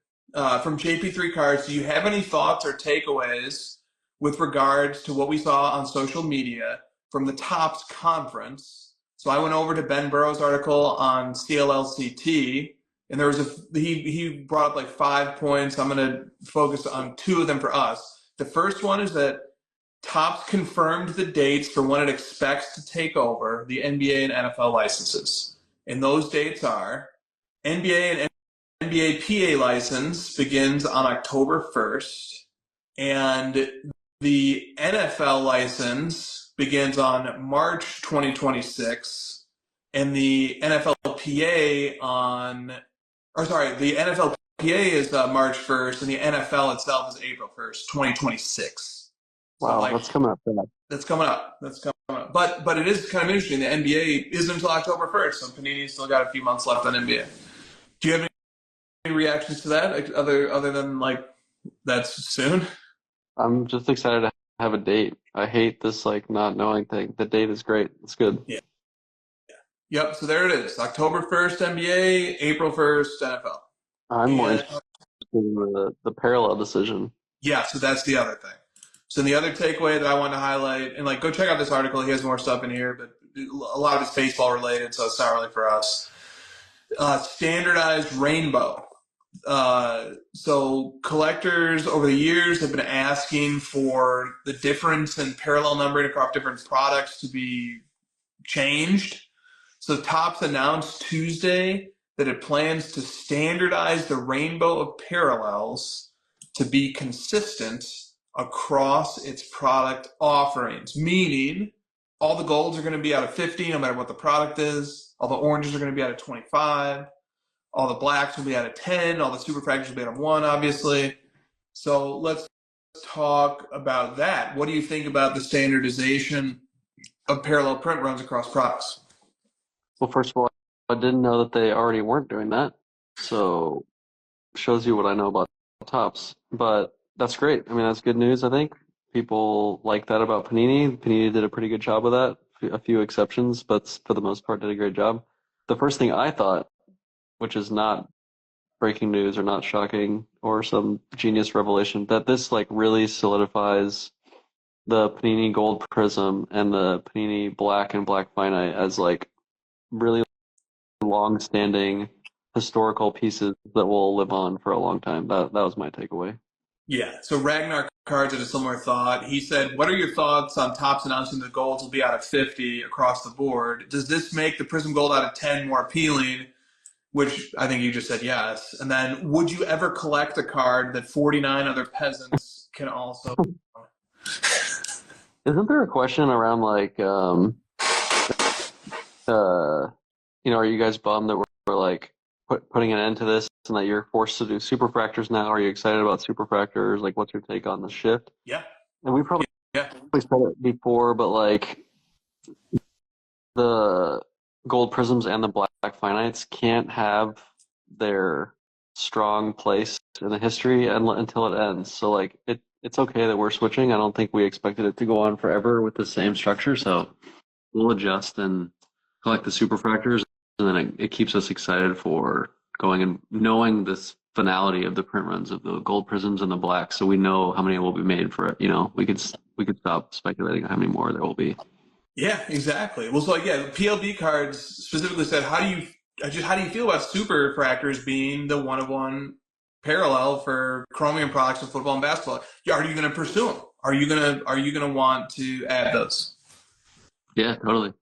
From JP3 Cards, do you have any thoughts or takeaways with regards to what we saw on social media from the Topps conference. So I went over to Ben Burrow's article on CLLCT, and there was he brought up like 5 points. I'm going to focus on 2 of them for us. The first one is that Topps confirmed the dates for when it expects to take over the NBA and NFL licenses. And those dates are NBA and NBA PA license begins on October 1st, and the NFL license begins on March 2026, and the the NFLPA is March 1st, and the NFL itself is April 1st, 2026. Wow, so that's coming up fast. That's coming up. But it is kind of interesting. The NBA isn't until October 1st, so Panini's still got a few months left on NBA. Do you have any reactions to that other than like that's soon? I'm just excited to have a date. I hate this like not knowing thing. The date is great. It's good. Yeah. Yep. So there it is. October 1st NBA, April 1st NFL. I'm more interested in the parallel decision. Yeah. So that's the other thing. So the other takeaway that I want to highlight, and like go check out this article. He has more stuff in here, but a lot of it's baseball related, so it's not really for us. Standardized rainbow. So collectors over the years have been asking for the difference in parallel numbering across different products to be changed. So Topps announced Tuesday that it plans to standardize the rainbow of parallels to be consistent across its product offerings, meaning all the golds are going to be out of 50 no matter what the product is. All the oranges are going to be out of 25. All the blacks will be out of 10. All the superfractors will be out of 1, obviously. So let's talk about that. What do you think about the standardization of parallel print runs across products? Well, first of all, I didn't know that they already weren't doing that. So shows you what I know about Topps. But that's great. I mean, that's good news, I think. People like that about Panini. Panini did a pretty good job of that. A few exceptions, but for the most part did a great job. The first thing I thought, which is not breaking news or not shocking or some genius revelation, that this like really solidifies the Panini Gold Prism and the Panini Black and Black Finite as like really long-standing historical pieces that will live on for a long time. That was my takeaway. Yeah. So Ragnar Cards had a similar thought. He said, "What are your thoughts on Topps announcing the golds will be out of 50 across the board? Does this make the Prism Gold out of 10 more appealing?" Which I think you just said yes. And then, would you ever collect a card that 49 other peasants can also? Isn't there a question around like, are you guys bummed that we're like putting an end to this and that you're forced to do superfractors now? Are you excited about superfractors? Like, what's your take on the shift? Yeah. And we probably said it before, but like the gold prisms and the black finites can't have their strong place in the history until it ends. So like it's okay that we're switching. I don't think we expected it to go on forever with the same structure. So we'll adjust and collect the superfractors, and then it keeps us excited for going and knowing this finality of the print runs of the gold prisms and the black, so we know how many will be made for it. We could stop speculating how many more there will be. Yeah, exactly. Well, so like, yeah, PLB cards specifically said, how do you feel about superfractors being the one-of-one parallel for chromium products in football and basketball? Yeah, are you going to pursue them? Are you going to want to add those? Yeah, totally.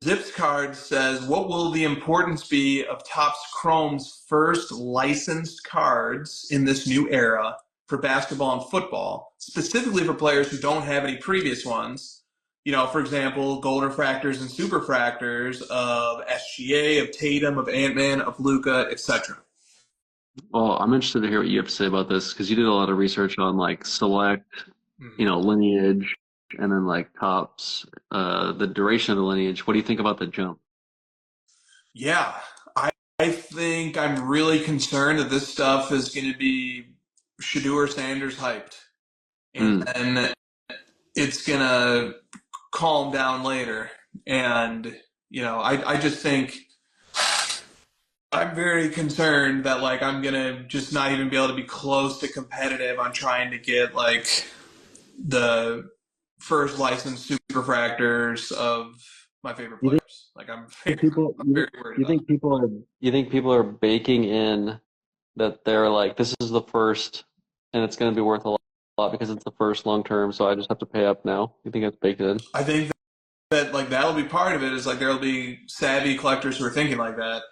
Zips Card says, what will the importance be of Topps Chrome's first licensed cards in this new era for basketball and football, specifically for players who don't have any previous ones? For example, gold refractors and superfractors of SGA, of Tatum, of Ant-Man, of Luka, etc. Well, I'm interested to hear what you have to say about this, because you did a lot of research on like select, lineage, and then like Topps, the duration of the lineage. What do you think about the jump? Yeah, I think I'm really concerned that this stuff is going to be Shedeur Sanders hyped. And then it's going to calm down later. And, I just think I'm very concerned that like I'm gonna just not even be able to be close to competitive on trying to get like the first licensed superfractors of my favorite You players. Like think people, I'm very worried you about it. think people are, you think people are baking in that they're like, this is the first, and it's going to be worth a lot because it's the first long term, so I just have to pay up now. You think it's baked in? I think that like that'll be part of it. Is like there'll be savvy collectors who are thinking like that.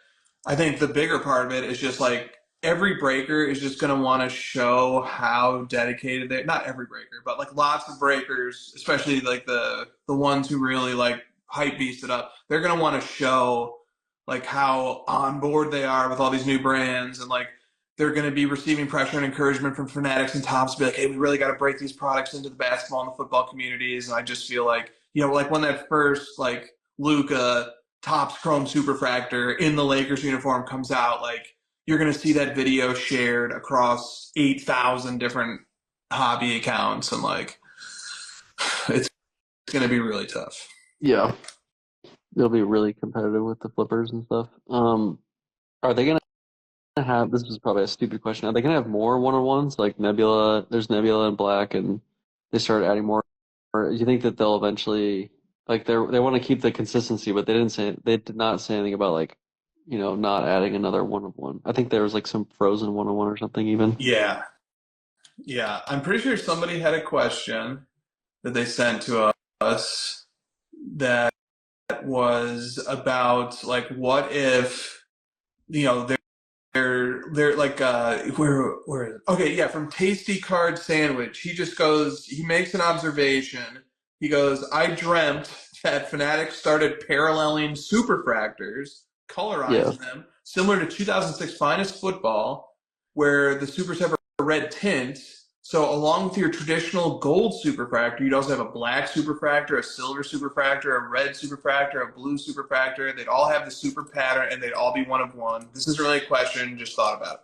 I think the bigger part of it is just like every breaker is just going to want to show how dedicated they. Not every breaker, but like lots of breakers, especially like the ones who really like hype beast it up. They're going to want to show like how on board they are with all these new brands, and like they're going to be receiving pressure and encouragement from fanatics and tops to be like, hey, we really got to break these products into the basketball and the football communities. And I just feel like, you know, like when that first like Luka Topps Chrome Superfractor in the Lakers uniform comes out, like you're going to see that video shared across 8,000 different hobby accounts, and like it's going to be really tough. Yeah. They'll be really competitive with the flippers and stuff. Are they going to have, this is probably a stupid question, are they going to have more one-on-ones like Nebula? There's Nebula in black, and they started adding more. Or do you think that they'll eventually, like they want to keep the consistency, but they did not say anything about like, you know, not adding another one-on-one. I think there was like some frozen one-on-one or something even. Yeah. Yeah. I'm pretty sure somebody had a question that they sent to us that was about like, what if, you know, they're like where is it? Okay, yeah, from Tasty Card Sandwich. He just goes, he makes an observation. He goes, I dreamt that Fanatics started paralleling superfractors, Yeah. colorizing them, similar to 2006 Finest Football, where the supers have a red tint. So along with your traditional gold superfractor, you'd also have a black superfractor, a silver superfractor, a red superfractor, a blue superfractor. They'd all have the super pattern, and they'd all be one of one. This isn't really a question, just thought about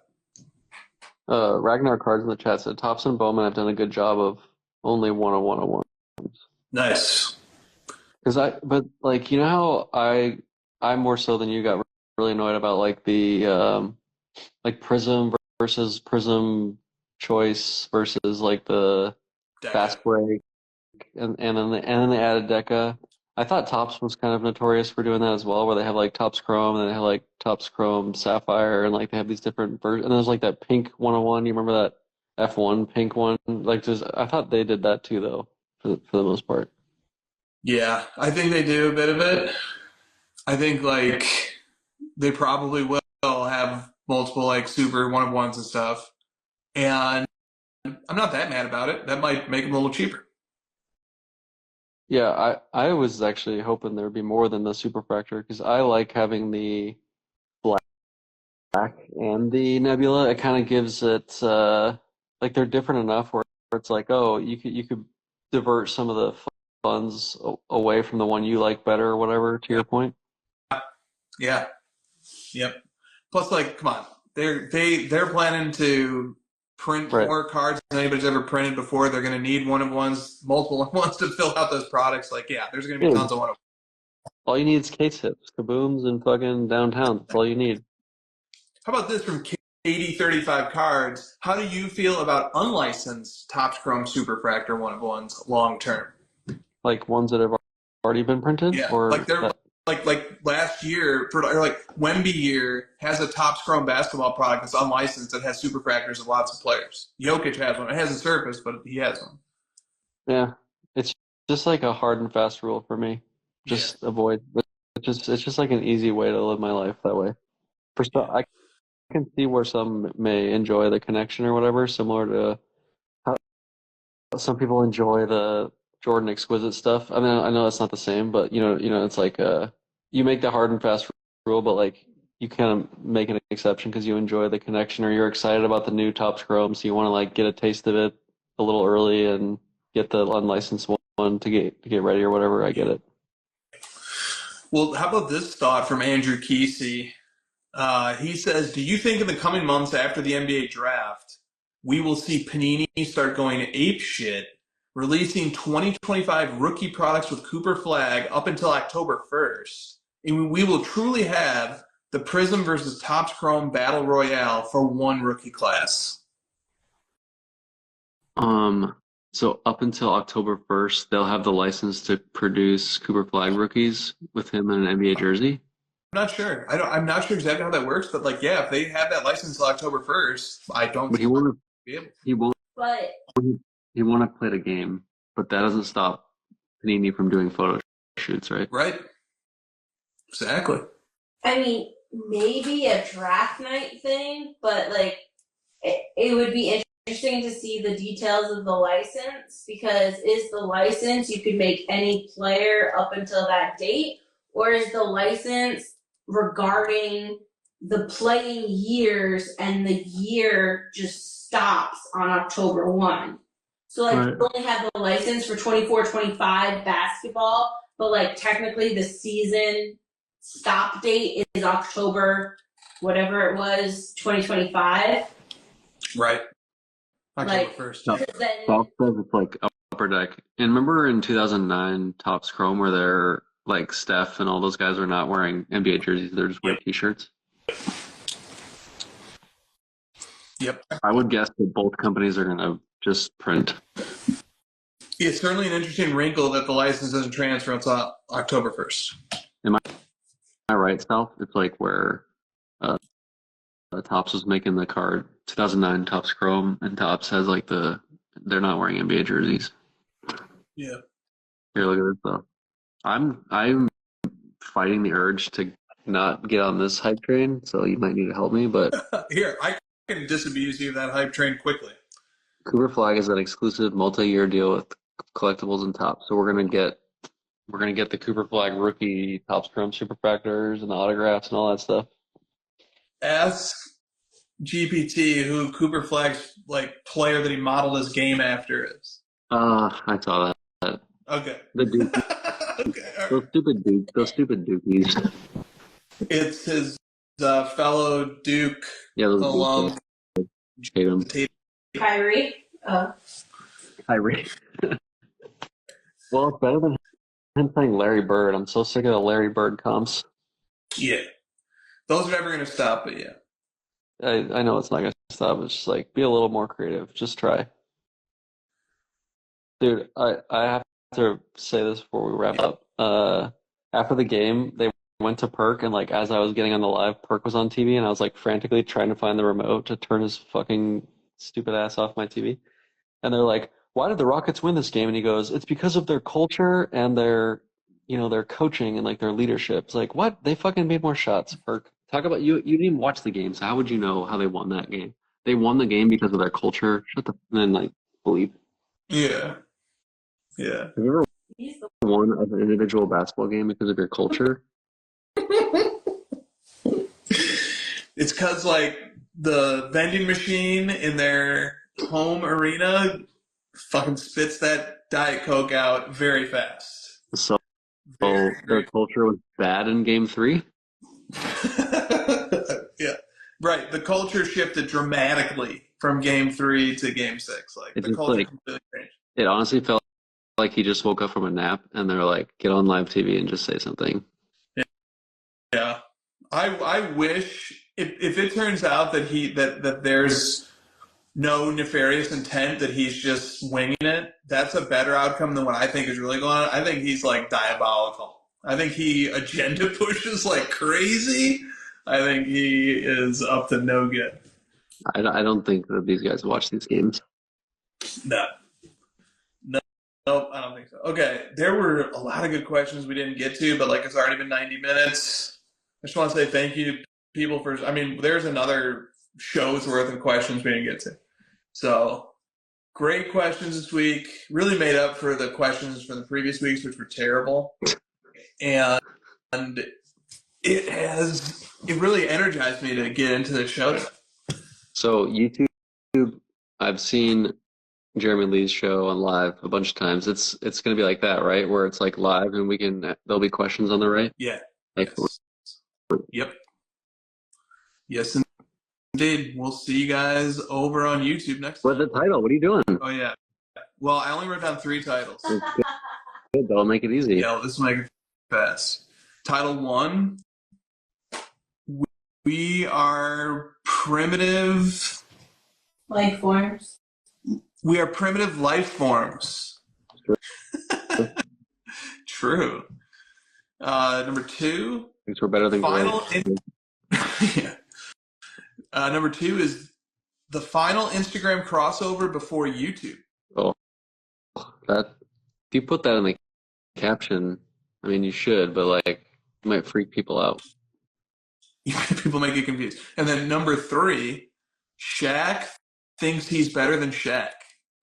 it. Ragnar Cards in the chat said Thompson and Bowman have done a good job of only one-on-one. Nice. But like, you know how I more so than you got really annoyed about like the like Prism versus Prism Choice versus like the Deca. Fast Break, and then they added Deca. I thought Topps was kind of notorious for doing that as well, where they have like Topps Chrome and then they have like Topps Chrome Sapphire, and like they have these different versions. And there's like that pink 101. You remember that F1 pink one? Like, I thought they did that too, though, for the most part. Yeah, I think they do a bit of it. I think like they probably will have multiple like super one of ones and stuff. And I'm not that mad about it. That might make them a little cheaper. Yeah, I was actually hoping there would be more than the Superfractor because I like having the black and the Nebula. It kind of gives it like they're different enough where it's like, oh, you could divert some of the funds away from the one you like better or whatever, to your point. Yeah. Yep. Plus, like, come on, they're planning to print more cards than anybody's ever printed before. They're going to need one of ones, multiple ones to fill out those products. Like, yeah, there's going to be tons of one of. All you need is case hips, kabooms, and fucking downtown. That's all you need. How about this from KD35 Cards? How do you feel about unlicensed Topps Chrome Superfractor one of ones long term? Like ones that have already been printed? Yeah, or like they're like last year, or like Wemby year has a Topps Chrome basketball product that's unlicensed that has superfractors of lots of players. Jokic has one. It hasn't surfaced, but he has one. Yeah, it's just like a hard and fast rule for me. Just avoid. It's just like an easy way to live my life that way. I can see where some may enjoy the connection or whatever, similar to how some people enjoy the Jordan exquisite stuff. I mean, I know it's not the same, but you know, it's like you make the hard and fast rule, but like you kind of make an exception because you enjoy the connection or you're excited about the new Topps Chrome, so you want to like get a taste of it a little early and get the unlicensed one to get ready or whatever. I get it. Well, how about this thought from Andrew Kesey? He says, do you think in the coming months after the NBA draft, we will see Panini start going ape shit, releasing 2025 rookie products with Cooper flag up until October 1st? And we will truly have the Prism versus Topps Chrome Battle Royale for one rookie class. So up until October 1st, they'll have the license to produce Cooper Flag rookies with him in an NBA jersey. I'm not sure. I'm not sure exactly how that works, but like, yeah, if they have that license until October 1st, I don't. But he won't. Be able. He won't. But He won't have played a game. But that doesn't stop Panini from doing photo shoots, right? Right. Exactly. I mean, maybe a draft night thing, but like it would be interesting to see the details of the license, because is the license you could make any player up until that date, or is the license regarding the playing years and the year just stops on October 1? So like Right. you only have the license for 24-25 basketball, but like technically the season stop date is October, whatever it was, 2025. Right. October Like, 1st. No. because then Golf says it's like upper deck. And remember in 2009 Topps Chrome where they're like Steph and all those guys are not wearing NBA jerseys, they're just wearing t-shirts? Yep. I would guess that both companies are going to just print. It's certainly an interesting wrinkle that the license doesn't transfer until October 1st. Am I right, South? It's like where Topps was making the card 2009 Topps Chrome, and Topps has like they're not wearing NBA jerseys. Yeah. Here, look at this though. I'm fighting the urge to not get on this hype train, so you might need to help me. But Here, I can disabuse you of that hype train quickly. Cooper Flag is an exclusive multi-year deal with collectibles and Topps, so we're gonna get the Cooper Flag rookie Topps Chrome superfractors and the autographs and all that stuff. Ask GPT who Cooper Flag's like player that he modeled his game after is. I saw that. Okay. The Duke, Okay. All those right. stupid Dukies. It's his fellow Duke Yeah, those alum. Dukes. Hate 'em. Kyrie. Kyrie. Well, it's better than him playing Larry Bird. I'm so sick of the Larry Bird comps. Yeah. Those are never going to stop, but yeah. I know it's not going to stop. It's just like, be a little more creative. Just try. Dude, I have to say this before we wrap up. After the game, they went to Perk, and like as I was getting on the live, Perk was on TV, and I was like frantically trying to find the remote to turn his fucking stupid ass off my TV. And they're like, "Why did the Rockets win this game?" And he goes, "It's because of their culture and their coaching and like their leadership." It's like, what? They fucking made more shots, Perk. Talk about you. You didn't even watch the game, so how would you know how they won that game? They won the game because of their culture. And then like believe. Yeah. Yeah. Have you ever He's the won an individual basketball game because of your culture? It's because like the vending machine in their home arena fucking spits that Diet Coke out very fast. So Very, their culture was bad in game 3? Yeah. Right. The culture shifted dramatically from game 3 to game 6. Like It the just culture like completely changed. it honestly felt like he just woke up from a nap and they're like, get on live TV and just say something. Yeah. I wish if it turns out that that there's no nefarious intent, that he's just winging it, that's a better outcome than what I think is really going on. I think he's like diabolical. I think he agenda pushes like crazy. I think he is up to no good. I don't think that these guys watch these games. No. Nope, I don't think so. Okay, there were a lot of good questions we didn't get to, but like it's already been 90 minutes. I just want to say thank you to people for, I mean, there's another show's worth of questions we didn't get to. So, great questions this week. Really made up for the questions from the previous weeks, which were terrible. And it really energized me to get into the show today. So YouTube, I've seen Jeremy Lee's show on live a bunch of times. It's going to be like that, right? Where it's like live and there'll be questions on the right. Yeah. Like, Yes. Yep. Yes, indeed. We'll see you guys over on YouTube next what's time. the title? What are you doing? Oh, yeah. Well, I only wrote down 3 titles. Good, that'll make it easy. Yeah, this will make it fast. Title 1, We are primitive. Life forms. We are primitive life forms. True. Number 2. Thinks we're better than Final. gorillas. Yeah. Number 2 is the final Instagram crossover before YouTube. Oh, that if you put that in the caption, I mean, you should, but like, it might freak people out. People might get confused. And then number 3, Shaq thinks he's better than Shaq.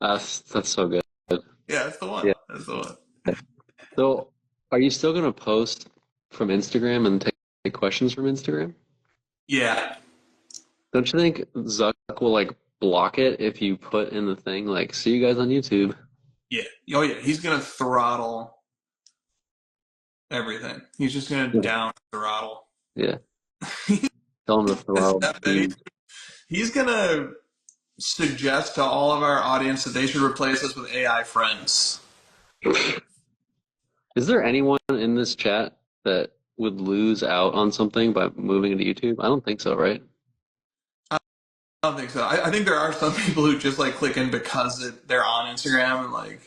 That's so good. Yeah, that's the one. Yeah. That's the one. So, are you still gonna post from Instagram and take questions from Instagram? Yeah. Don't you think Zuck will like block it if you put in the thing like "see you guys on YouTube"? Yeah. Oh, yeah. He's going to throttle everything. He's just going to down throttle. Yeah. Tell him to throw. He's going to suggest to all of our audience that they should replace us with AI friends. Is there anyone in this chat that would lose out on something by moving into YouTube? I don't think so, right? I don't think so. I think there are some people who just like click in because they're on Instagram and like.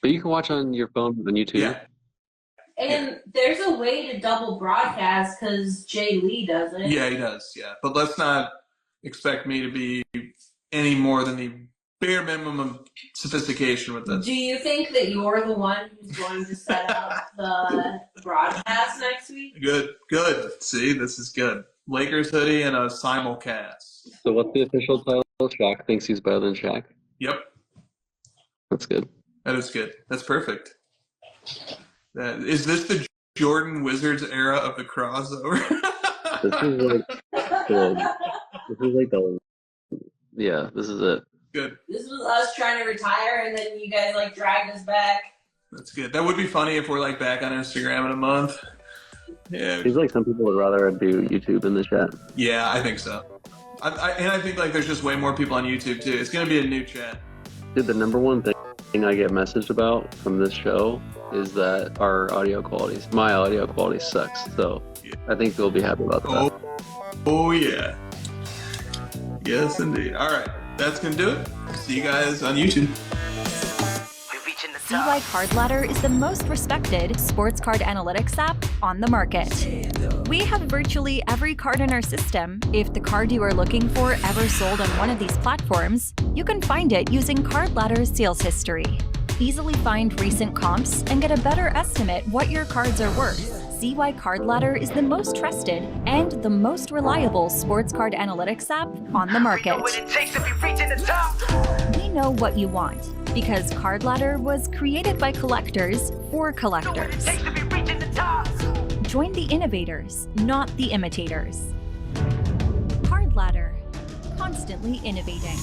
But you can watch on your phone on YouTube. Yeah. And there's a way to double broadcast because Jay Lee does it. Yeah, he does. Yeah, but let's not expect me to be any more than the bare minimum of sophistication with this. Do you think that you're the one who's going to set up the broadcast next week? Good. See, this is good. Lakers hoodie and a simulcast. So what's the official title? Shaq thinks he's better than Shaq. Yep. That's good. That is good. That's perfect. Is this the Jordan Wizards era of the crossover? This is it. Good. This was us trying to retire, and then you guys like dragged us back. That's good. That would be funny if we're like back on Instagram in a month. Yeah. Seems like some people would rather do YouTube in the chat. Yeah, I think so. I think like there's just way more people on YouTube too. It's gonna be a new chat. Dude, the number one thing I get messaged about from this show is that my audio quality sucks. So Yeah. I think they'll be happy about that. Oh yeah. Yes, indeed. All right, that's gonna do it. See you guys on YouTube. CY Card Ladder is the most respected sports card analytics app on the market. We have virtually every card in our system. If the card you are looking for ever sold on one of these platforms, you can find it using Card Ladder's sales history. Easily find recent comps and get a better estimate what your cards are worth. CY Card Ladder is the most trusted and the most reliable sports card analytics app on the market. We know what you want because Card Ladder was created by collectors for collectors. Join the innovators, not the imitators. Card Ladder, constantly innovating.